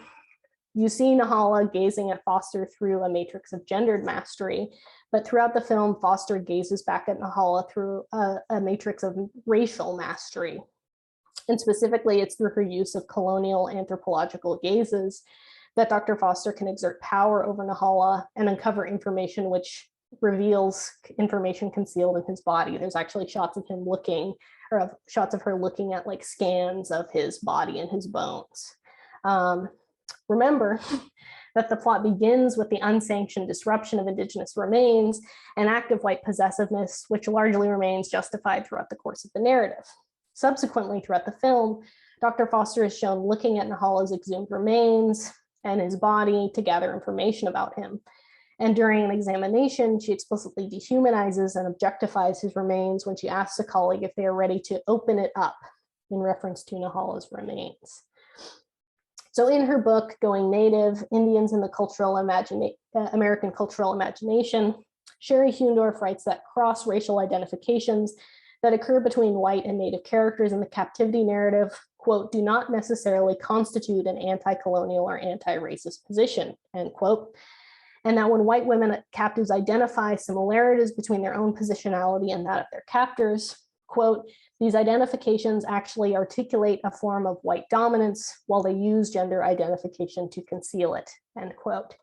you see Nahala gazing at Foster through a matrix of gendered mastery, but throughout the film, Foster gazes back at Nahala through a matrix of racial mastery. And specifically, it's through her use of colonial anthropological gazes that Dr. Foster can exert power over Nahala and uncover information which reveals information concealed in his body. There's actually shots of him looking, or shots of her looking at like scans of his body and his bones. Remember that the plot begins with the unsanctioned disruption of Indigenous remains and active white possessiveness, which largely remains justified throughout the course of the narrative. Subsequently, throughout the film, Dr. Foster is shown looking at Nahala's exhumed remains and his body to gather information about him. And during an examination, she explicitly dehumanizes and objectifies his remains when she asks a colleague if they are ready to open it up in reference to Nahala's remains. So in her book, Going Native, Indians in the American Cultural Imagination, Sherry Hundorf writes that cross-racial identifications that occur between white and Native characters in the captivity narrative, quote, do not necessarily constitute an anti-colonial or anti-racist position, end quote. And that when white women captives identify similarities between their own positionality and that of their captors, quote, these identifications actually articulate a form of white dominance while they use gender identification to conceal it, end quote.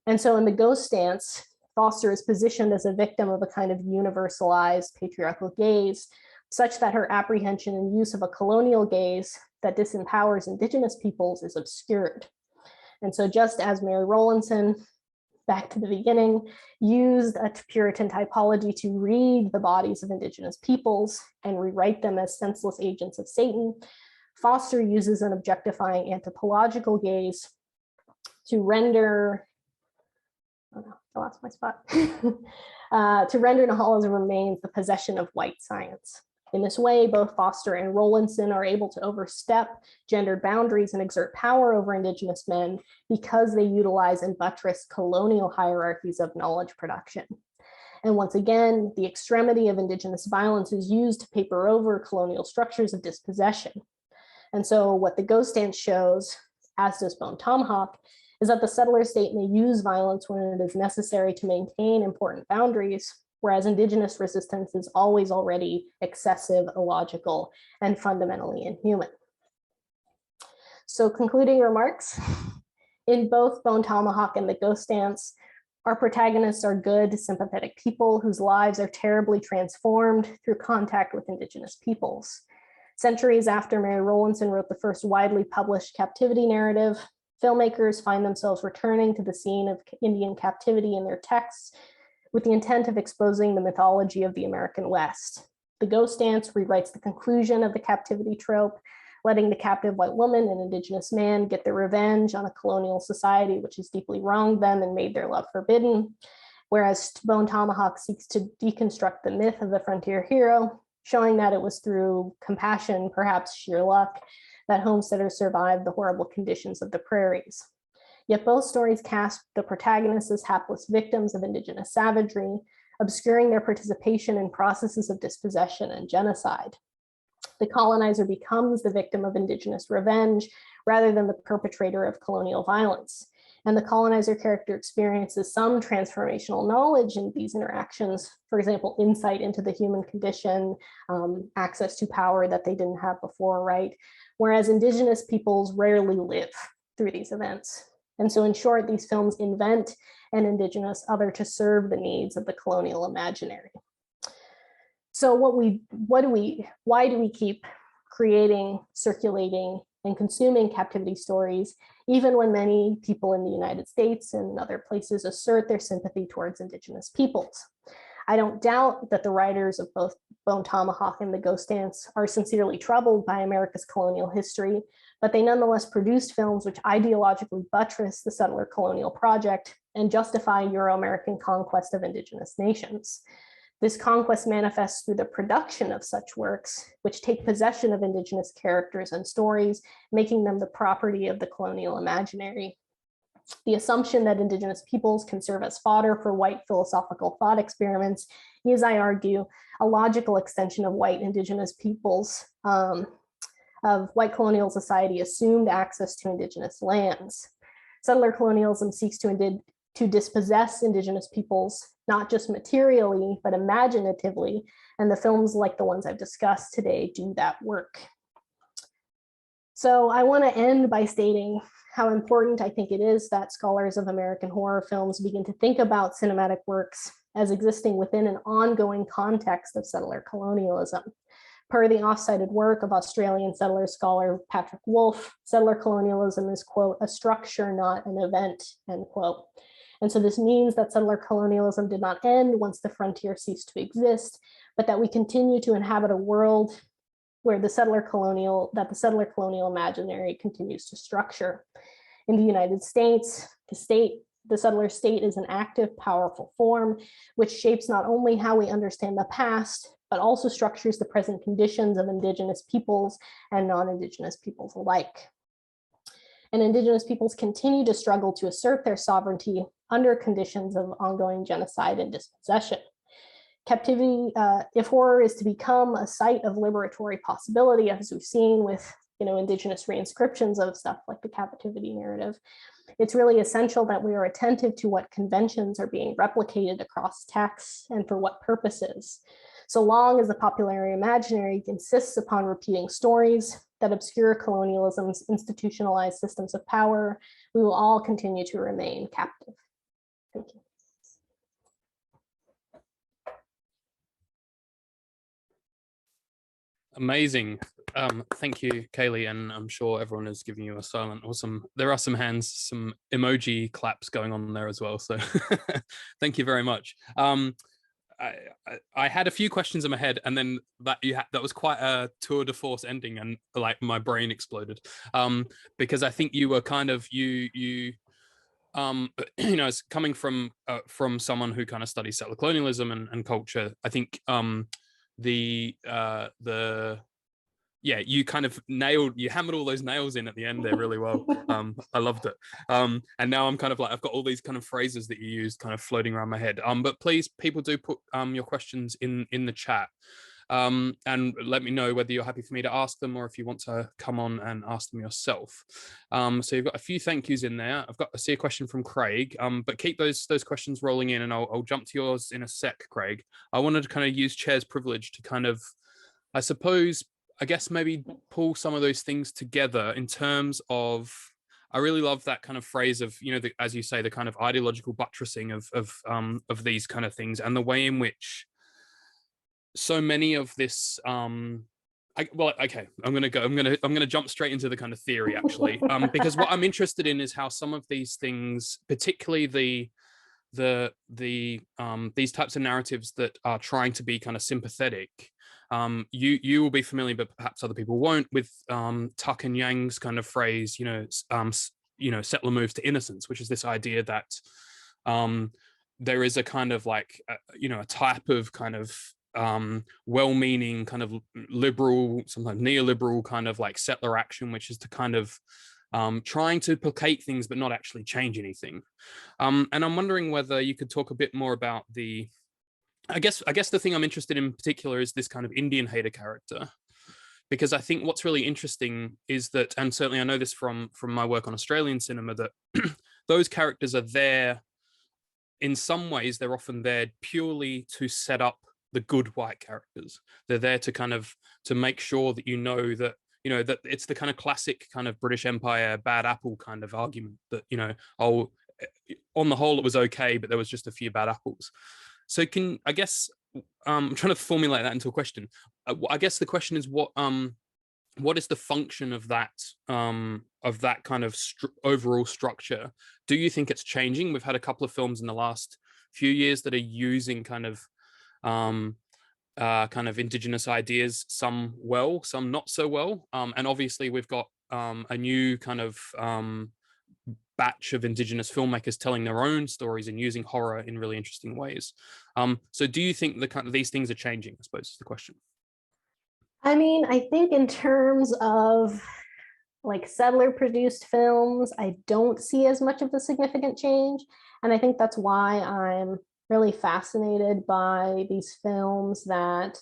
And so in The Ghost Dance, Foster is positioned as a victim of a kind of universalized patriarchal gaze, such that her apprehension and use of a colonial gaze that disempowers Indigenous peoples is obscured. And so just as Mary Rowlandson, back to the beginning, used a Puritan typology to read the bodies of Indigenous peoples and rewrite them as senseless agents of Satan, Foster uses an objectifying anthropological gaze to render, oh no, I lost my spot, to render Nahala's remains the possession of white science. In this way, both Foster and Rowlandson are able to overstep gendered boundaries and exert power over Indigenous men because they utilize and buttress colonial hierarchies of knowledge production. And once again, the extremity of Indigenous violence is used to paper over colonial structures of dispossession. And so what The Ghost Dance shows, as does Bone Tomahawk, is that the settler state may use violence when it is necessary to maintain important boundaries, whereas Indigenous resistance is always already excessive, illogical, and fundamentally inhuman. So concluding remarks, in both Bone Tomahawk and The Ghost Dance, our protagonists are good, sympathetic people whose lives are terribly transformed through contact with Indigenous peoples. Centuries after Mary Rowlandson wrote the first widely published captivity narrative, filmmakers find themselves returning to the scene of Indian captivity in their texts with the intent of exposing the mythology of the American West. The Ghost Dance rewrites the conclusion of the captivity trope, letting the captive white woman and Indigenous man get their revenge on a colonial society which has deeply wronged them and made their love forbidden, whereas Bone Tomahawk seeks to deconstruct the myth of the frontier hero, showing that it was through compassion, perhaps sheer luck, that homesteaders survived the horrible conditions of the prairies. Yet both stories cast the protagonists as hapless victims of Indigenous savagery, obscuring their participation in processes of dispossession and genocide. The colonizer becomes the victim of Indigenous revenge rather than the perpetrator of colonial violence. And the colonizer character experiences some transformational knowledge in these interactions, for example, insight into the human condition, access to power that they didn't have before, right? Whereas Indigenous peoples rarely live through these events. And so in short, these films invent an Indigenous other to serve the needs of the colonial imaginary. So why do we keep creating, circulating, and consuming captivity stories, even when many people in the United States and other places assert their sympathy towards Indigenous peoples? I don't doubt that the writers of both Bone Tomahawk and The Ghost Dance are sincerely troubled by America's colonial history, but they nonetheless produced films which ideologically buttress the settler colonial project and justify Euro-American conquest of Indigenous nations. This conquest manifests through the production of such works, which take possession of Indigenous characters and stories, making them the property of the colonial imaginary. The assumption that Indigenous peoples can serve as fodder for white philosophical thought experiments is, I argue, a logical extension of white Indigenous peoples, of white colonial society assumed access to Indigenous lands. Settler colonialism seeks to dispossess Indigenous peoples, not just materially, but imaginatively, and the films like the ones I've discussed today do that work. So I want to end by stating how important I think it is that scholars of American horror films begin to think about cinematic works as existing within an ongoing context of settler colonialism. Per the off-cited work of Australian settler scholar Patrick Wolfe, settler colonialism is, quote, a structure, not an event, end quote. And so this means that settler colonialism did not end once the frontier ceased to exist, but that we continue to inhabit a world where the settler colonial imaginary continues to structure. In the United States, the settler state is an active, powerful form, which shapes not only how we understand the past, but also structures the present conditions of Indigenous peoples and non-Indigenous peoples alike. And Indigenous peoples continue to struggle to assert their sovereignty under conditions of ongoing genocide and dispossession. Captivity, if horror is to become a site of liberatory possibility, as we've seen with Indigenous reinscriptions of stuff like the captivity narrative, it's really essential that we are attentive to what conventions are being replicated across texts and for what purposes. So long as the popular imaginary insists upon repeating stories that obscure colonialism's institutionalized systems of power, we will all continue to remain captive. Thank you. Amazing. Thank you, Kaylee, and I'm sure everyone is giving you a silent or there are some hands, some emoji claps going on there as well. So thank you very much. I had a few questions in my head, and then that was quite a tour de force ending, and like my brain exploded because I think you were kind of it's coming from someone who kind of studies settler colonialism and culture. I think you kind of hammered all those nails in at the end there really well. I loved it. And now I'm kind of like, I've got all these kind of phrases that you use kind of floating around my head. But please, people do put your questions in the chat. And let me know whether you're happy for me to ask them or if you want to come on and ask them yourself. So you've got a few thank yous in there. I see a question from Craig, but keep those questions rolling in, and I'll jump to yours in a sec, Craig. I wanted to kind of use chair's privilege to kind of, I guess maybe pull some of those things together in terms of, I really love that kind of phrase of, as you say, the kind of ideological buttressing of these kind of things, and the way in which so many of this I'm gonna jump straight into the kind of theory actually, because what I'm interested in is how some of these things, particularly these types of narratives that are trying to be kind of sympathetic, you will be familiar, but perhaps other people won't, with Tuck and Yang's kind of phrase, settler moves to innocence, which is this idea that there is a kind of like a type of kind of well-meaning kind of liberal, sometimes neoliberal kind of like settler action, which is to kind of trying to placate things but not actually change anything. And I'm wondering whether you could talk a bit more about I guess the thing I'm interested in particular is this kind of Indian hater character, because I think what's really interesting is that, and certainly I know this from my work on Australian cinema, that those characters are there in some ways. They're often there purely to set up the good white characters. They're there to kind of to make sure that that it's the kind of classic kind of British Empire bad apple kind of argument that on the whole it was okay, but there was just a few bad apples. So I'm trying to formulate that into a question. I guess the question is what is the function of that kind of overall structure? Do you think it's changing? We've had a couple of films in the last few years that are using kind of Indigenous ideas, some well, some not so well, and obviously we've got a new kind of batch of Indigenous filmmakers telling their own stories and using horror in really interesting ways. So do you think these things are changing, I suppose is the question. I mean, I think in terms of like settler produced films, I don't see as much of a significant change. And I think that's why I'm really fascinated by these films that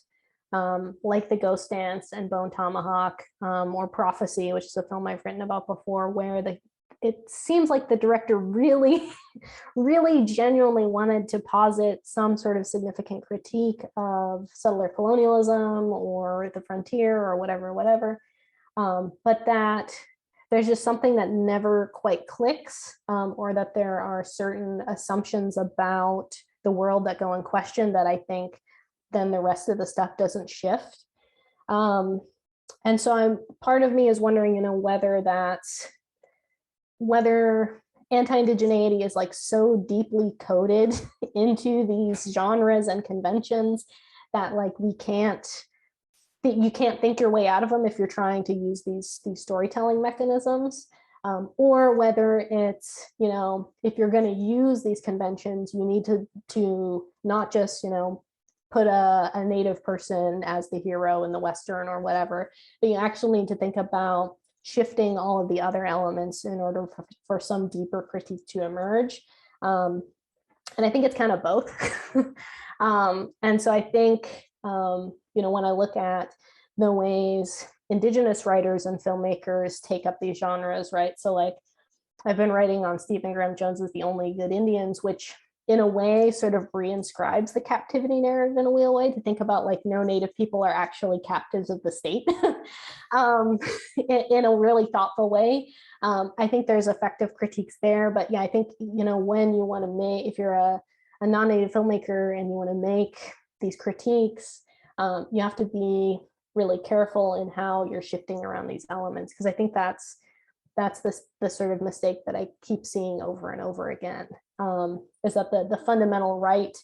like The Ghost Dance and Bone Tomahawk, or Prophecy, which is a film I've written about before, where it seems like the director really, really genuinely wanted to posit some sort of significant critique of settler colonialism or the frontier or whatever. But that there's just something that never quite clicks, or that there are certain assumptions about the world that go in question that I think then the rest of the stuff doesn't shift. And so part of me is wondering, whether anti-indigeneity is like so deeply coded into these genres and conventions that like you can't think your way out of them if you're trying to use these storytelling mechanisms, or whether it's, if you're going to use these conventions, you need to not just, put a Native person as the hero in the Western or whatever, but you actually need to think about shifting all of the other elements in order for some deeper critique to emerge. And I think it's kind of both. And so I think, when I look at the ways Indigenous writers and filmmakers take up these genres, right? So like I've been writing on Stephen Graham Jones's The Only Good Indians, which in a way sort of reinscribes the captivity narrative in a real way, to think about like no Native people are actually captives of the state, in a really thoughtful way. I think there's effective critiques there, but yeah, I think, when you want to if you're a non-Native filmmaker and you want to make these critiques, you have to be really careful in how you're shifting around these elements, because I think that's the sort of mistake that I keep seeing over and over again, is that the fundamental right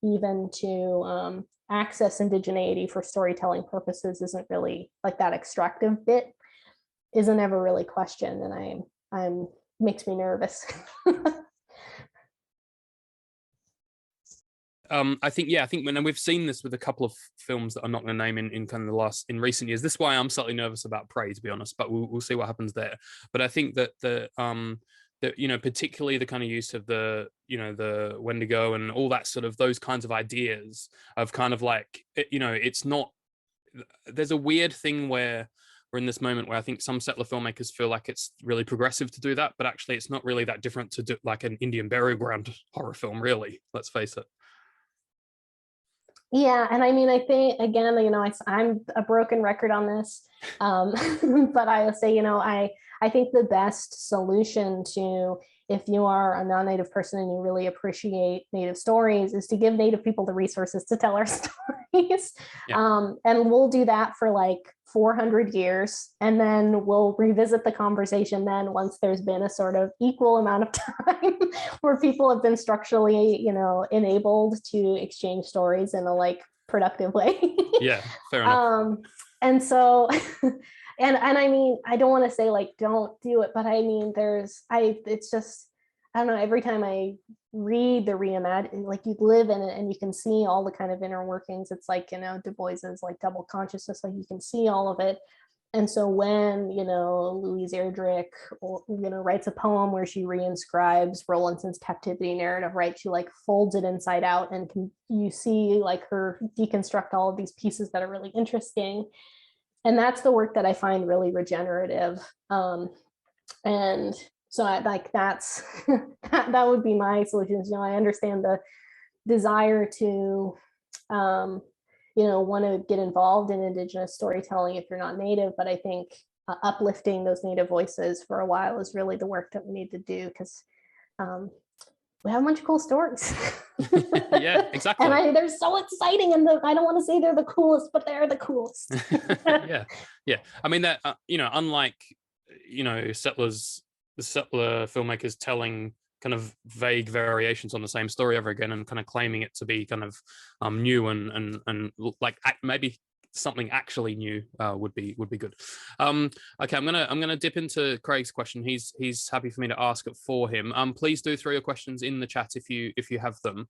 even to access indigeneity for storytelling purposes isn't really, like, that extractive bit isn't ever really questioned, and I'm makes me nervous. I think when we've seen this with a couple of films that I'm not going to name in kind of in recent years. This is why I'm slightly nervous about Prey, to be honest, but we'll see what happens there. But I think that particularly the kind of use of the Wendigo and all that sort of those kinds of ideas of kind of like, it's not, there's a weird thing where we're in this moment where I think some settler filmmakers feel like it's really progressive to do that, but actually it's not really that different to do like an Indian burial ground horror film, really. Let's face it. Yeah, and I mean, I think again, I'm a broken record on this, but I'll say, I think the best solution to, if you are a non-Native person and you really appreciate Native stories, is to give Native people the resources to tell our stories. Yeah. And we'll do that for like 400 years, and then we'll revisit the conversation then once there's been a sort of equal amount of time where people have been structurally, enabled to exchange stories in a like productive way. Yeah, fair enough. And so and I mean, I don't want to say like don't do it, but I mean, it's just, I don't know, every time I read the Reimagine, like you live in it and you can see all the kind of inner workings. It's like, Du Bois's like double consciousness, like you can see all of it. And so when, Louise Erdrich, writes a poem where she reinscribes Rowlandson's captivity narrative, right? She like folds it inside out, and you see like her deconstruct all of these pieces that are really interesting. And that's the work that I find really regenerative. And so I like that's that would be my solutions. I understand the desire to want to get involved in Indigenous storytelling if you're not Native, but I think uplifting those Native voices for a while is really the work that we need to do, because we have a bunch of cool stories. Yeah, exactly. And they're so exciting, and I don't want to say they're the coolest, but they're the coolest. Yeah. I mean that unlike the settler filmmakers telling kind of vague variations on the same story over again and kind of claiming it to be kind of new and like maybe something actually new would be good. Okay, I'm gonna dip into Craig's question. He's happy for me to ask it for him. Please do throw your questions in the chat if you have them.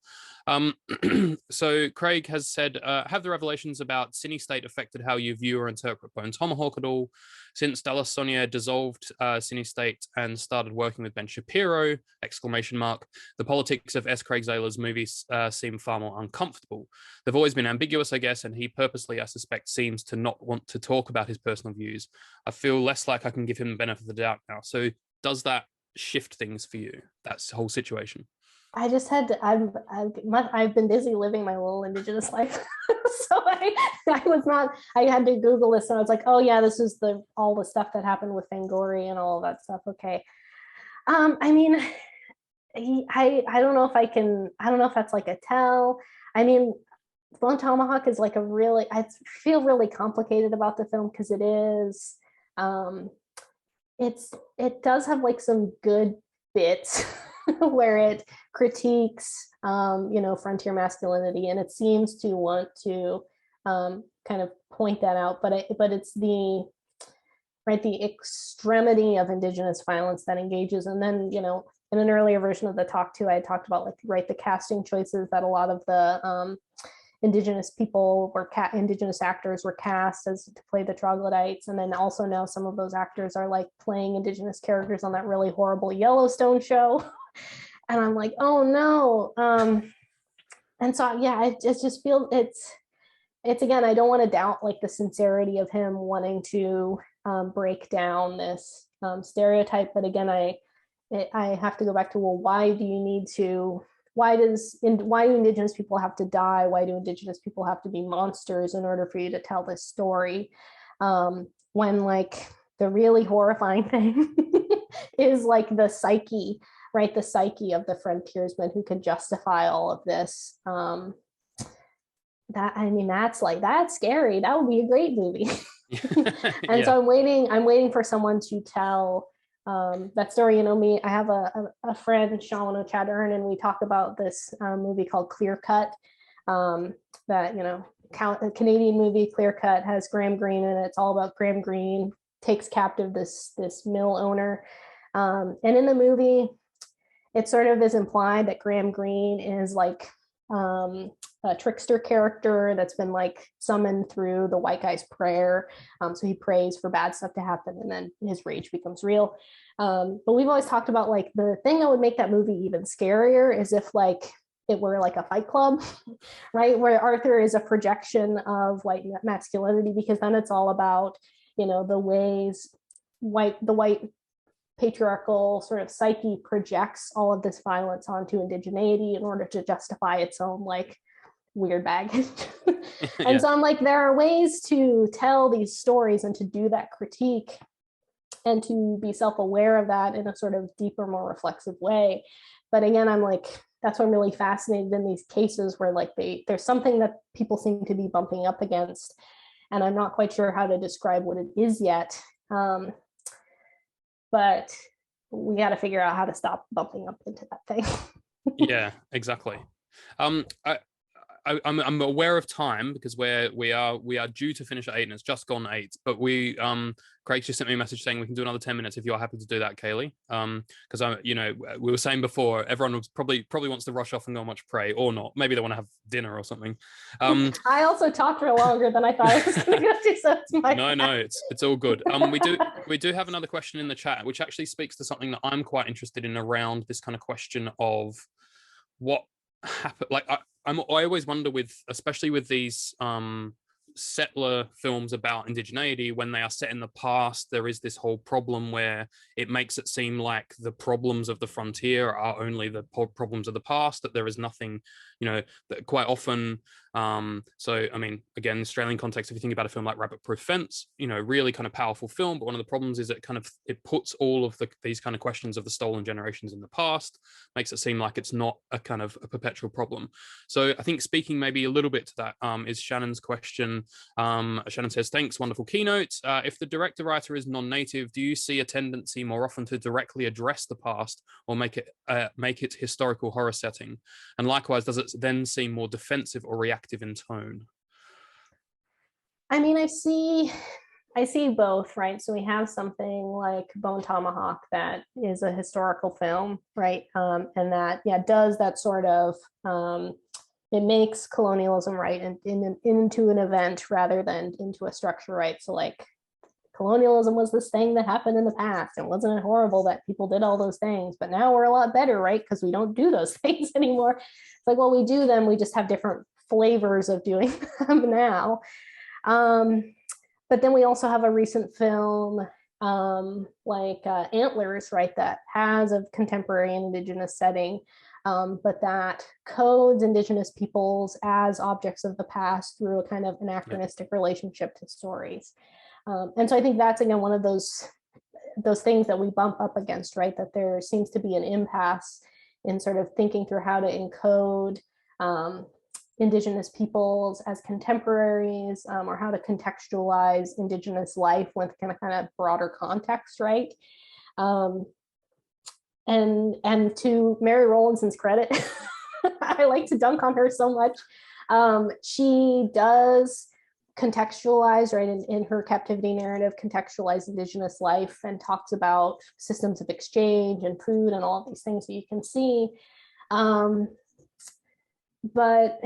So Craig has said, have the revelations about Cine State affected how you view or interpret Bone Tomahawk at all? Since De La Saunière dissolved Cine State and started working with Ben Shapiro! The politics of S. Craig Zahler's movies seem far more uncomfortable. They've always been ambiguous, I guess, and he purposely, I suspect, seems to not want to talk about his personal views. I feel less like I can give him the benefit of the doubt now. So does that shift things for you, that whole situation? I just had to, I've been busy living my little Indigenous life. So I had to Google this and I was like, oh yeah, this is all the stuff that happened with Fangoria and all of that stuff. Okay. I mean, I don't know if I don't know if that's like a tell. I mean, Bone Tomahawk is like I feel really complicated about the film because it is, it does have like some good bits where it critiques, frontier masculinity, and it seems to want to kind of point that out. But it's the extremity of Indigenous violence that engages. And then, in an earlier version of the talk too, I talked about the casting choices that a lot of the Indigenous Indigenous actors were cast as to play the troglodytes. And then also now some of those actors are like playing Indigenous characters on that really horrible Yellowstone show. And I'm like, oh no. And so, yeah, I just feel it's again, I don't want to doubt like the sincerity of him wanting to break down this stereotype. But again, I have to go back to, well, why do Indigenous people have to die? Why do Indigenous people have to be monsters in order for you to tell this story? When like the really horrifying thing is like the psyche, right? The psyche of the frontiersmen who could justify all of this. That's scary. That would be a great movie. And so I'm waiting for someone to tell that story. Me, I have a friend, Sean O'Chadern, and we talk about this movie called Clear Cut. That a Canadian movie, Clear Cut, has Graham Greene in it. It's all about Graham Greene takes captive this mill owner, and in the movie, it sort of is implied that Graham Greene is like a trickster character that's been like summoned through the white guy's prayer. So he prays for bad stuff to happen, and then his rage becomes real. But we've always talked about like the thing that would make that movie even scarier is if like it were like a Fight Club, right? Where Arthur is a projection of white masculinity, because then it's all about, the ways the white patriarchal sort of psyche projects all of this violence onto indigeneity in order to justify its own like weird baggage. And so I'm like, there are ways to tell these stories and to do that critique and to be self-aware of that in a sort of deeper, more reflexive way. But again, I'm like, that's why I'm really fascinated in these cases where like there's something that people seem to be bumping up against, and I'm not quite sure how to describe what it is yet. But we got to figure out how to stop bumping up into that thing. Yeah, exactly. I'm aware of time because we are due to finish at 8 and it's just gone 8. But Craig just sent me a message saying we can do another 10 minutes if you're happy to do that, Kaylee. Because we were saying before, everyone was probably wants to rush off and go and watch Prey, or not. Maybe they want to have dinner or something. I also talked for longer than I thought I was going to go to, so it's my bad. No, it's all good. We do have another question in the chat, which actually speaks to something that I'm quite interested in around this kind of question of what happened. Like I always wonder especially with these settler films about indigeneity, when they are set in the past, there is this whole problem where it makes it seem like the problems of the frontier are only the problems of the past, that there is nothing, that quite often. So I mean, again, Australian context, if you think about a film like Rabbit Proof Fence, really kind of powerful film, but one of the problems is it puts all of these kind of questions of the stolen generations in the past, makes it seem like it's not a kind of a perpetual problem. So I think speaking maybe a little bit to that is Shannon's question. Shannon says, thanks, wonderful keynote. If the director-writer is non-native, do you see a tendency more often to directly address the past or make it historical horror setting? And likewise, does it then seem more defensive or reactive in tone? I mean, I see both, right? So we have something like Bone Tomahawk that is a historical film, right? And that, yeah, does that sort of, it makes colonialism, right, into an event rather than into a structure, right? So like colonialism was this thing that happened in the past, and wasn't it horrible that people did all those things? But now we're a lot better, right? Because we don't do those things anymore. It's like, well, we do them, we just have different flavors of doing them now. But then we also have a recent film like Antlers, right, that has a contemporary and Indigenous setting, but that codes Indigenous peoples as objects of the past through a kind of anachronistic relationship to stories. And so I think that's, again, one of those things that we bump up against, right, that there seems to be an impasse in sort of thinking through how to encode Indigenous peoples as contemporaries, or how to contextualize Indigenous life with kind of broader context, right? And to Mary Rowlandson's credit, I like to dunk on her so much. She does contextualize, right, in her captivity narrative, contextualize Indigenous life and talks about systems of exchange and food and all of these things that you can see. But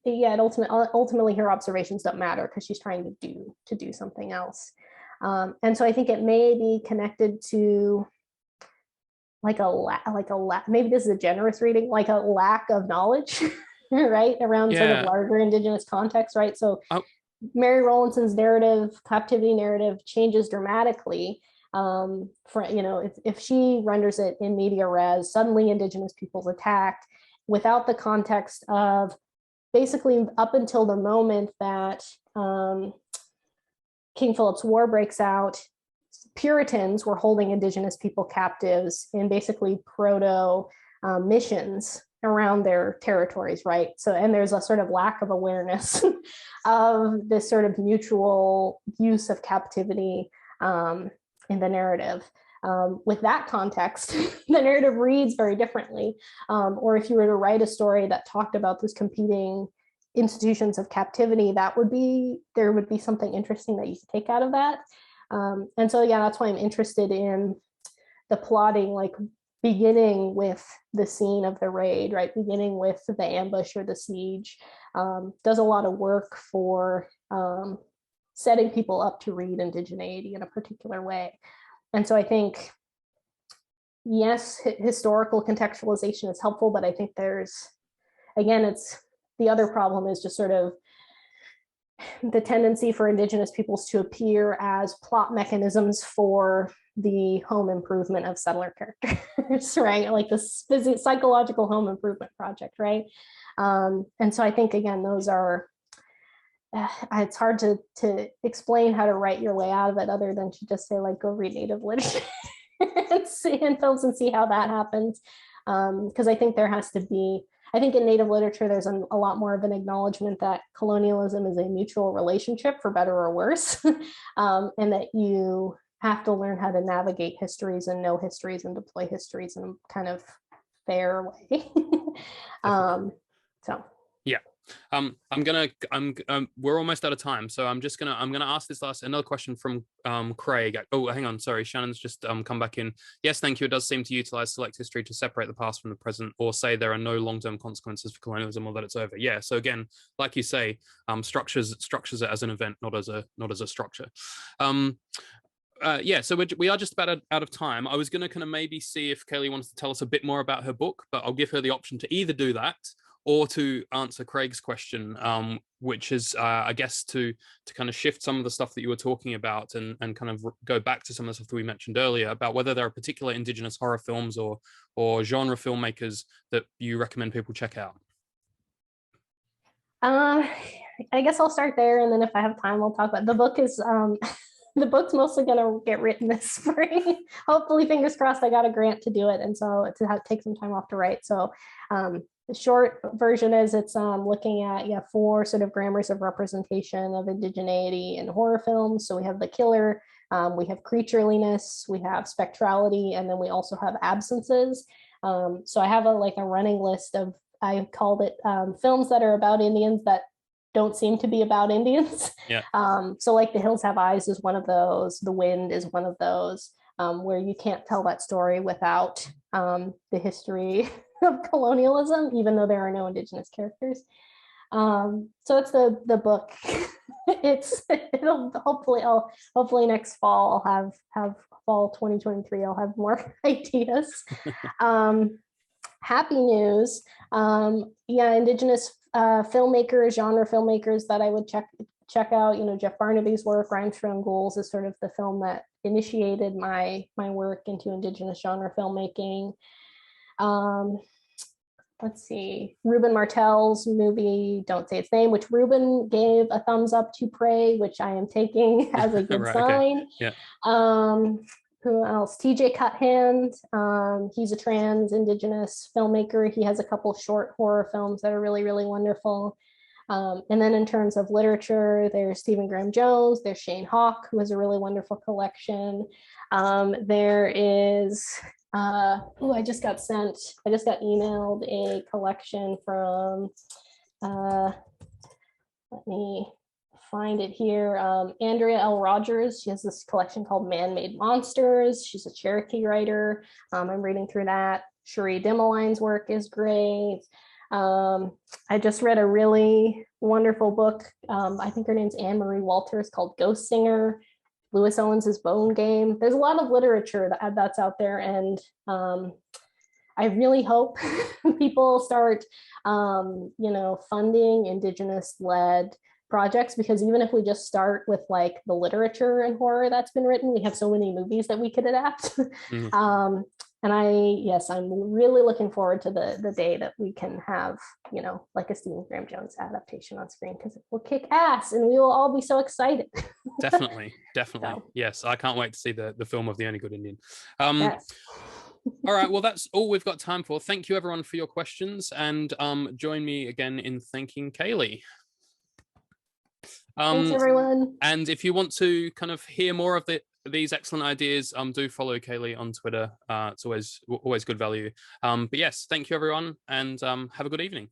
yeah, ultimately her observations don't matter because she's trying to do something else. And so I think it may be connected to maybe this is a generous reading, like a lack of knowledge, right, around sort of larger Indigenous context, right? So Mary Rowlandson's narrative, captivity narrative, changes dramatically. For, you know, if she renders it in media res, suddenly Indigenous peoples attacked, without the context of basically up until the moment that King Philip's War breaks out, Puritans were holding Indigenous people captives in basically proto missions around their territories, right? So, and there's a sort of lack of awareness of this sort of mutual use of captivity in the narrative. With that context, the narrative reads very differently. Or if you were to write a story that talked about those competing institutions of captivity, there would be something interesting that you could take out of that. And so, yeah, that's why I'm interested in the plotting, like beginning with the scene of the raid, right? Beginning with the ambush or the siege, does a lot of work for setting people up to read indigeneity in a particular way. And so I think, yes, historical contextualization is helpful, but I think there's, again, it's the other problem is just sort of the tendency for Indigenous peoples to appear as plot mechanisms for the home improvement of settler characters, right? Like this psychological home improvement project, right? And so I think, again, those are, it's hard to explain how to write your way out of it other than to just say, like, go read Native literature and see in films and see how that happens. Because I think there has to be, I think in Native literature, there's a lot more of an acknowledgement that colonialism is a mutual relationship, for better or worse, and that you have to learn how to navigate histories and know histories and deploy histories in a kind of fair way. So. Yeah. We're almost out of time, so I'm gonna ask this another question from Craig. Oh, hang on, sorry, Shannon's just come back in. Yes, thank you. It does seem to utilize select history to separate the past from the present, or say there are no long-term consequences for colonialism, or that it's over. Yeah. So again, like you say, structures it as an event, not as a structure. Yeah, so we are just about out of time. I was going to kind of maybe see if Kaylee wants to tell us a bit more about her book, but I'll give her the option to either do that or to answer Craig's question, which is, I guess, to kind of shift some of the stuff that you were talking about and kind of go back to some of the stuff that we mentioned earlier about whether there are particular Indigenous horror films or genre filmmakers that you recommend people check out. I guess I'll start there, and then if I have time, we'll talk about the book. Is the book's mostly going to get written this spring. Hopefully, fingers crossed, I got a grant to do it, and so to take some time off to write. So the short version is it's looking at 4 sort of grammars of representation of indigeneity in horror films. So we have the killer, we have creatureliness, we have spectrality, and then we also have absences. So I have a running list of, I called it films that are about Indians that don't seem to be about Indians. Yeah. So like The Hills Have Eyes is one of those. The Wind is one of those, where you can't tell that story without the history of colonialism, even though there are no Indigenous characters. So it's the book. It'll hopefully next fall I'll have fall 2023. I'll have more ideas. Happy news. Yeah, Indigenous filmmakers, genre filmmakers that I would check out. You know, Jeff Barnaby's work, Rhymes from Ghouls, is sort of the film that initiated my work into Indigenous genre filmmaking. Let's see, Ruben Martell's movie, Don't Say Its Name, which Ruben gave a thumbs up to Prey, which I am taking as a good Right, sign. okay. Yeah. Who else? TJ Cuthand. He's a trans Indigenous filmmaker. He has a couple short horror films that are really, really wonderful. And then in terms of literature, there's Stephen Graham Jones, there's Shane Hawk, who has a really wonderful collection. There is I just got emailed a collection from, let me find it here. Andrea L. Rogers. She has this collection called Man-Made Monsters. She's a Cherokee writer. I'm reading through that. Cherie Dimeline's work is great. I just read a really wonderful book. I think her name's Anne Marie Walters, called Ghost Singer. Lewis Owens's Bone Game. There's a lot of literature that's out there, and I really hope people start, funding Indigenous-led projects, because even if we just start with like the literature and horror that's been written, we have so many movies that we could adapt. Mm-hmm. And I'm really looking forward to the day that we can have, like a Stephen Graham Jones adaptation on screen, because it will kick ass and we will all be so excited. Definitely. So. Yes, I can't wait to see the film of The Only Good Indian. Yes. All right, well, that's all we've got time for. Thank you, everyone, for your questions, and join me again in thanking Kaylee. Thanks, everyone. And if you want to kind of hear more of these excellent ideas, do follow Kaylee on Twitter. It's always good value. But yes, thank you, everyone, and have a good evening.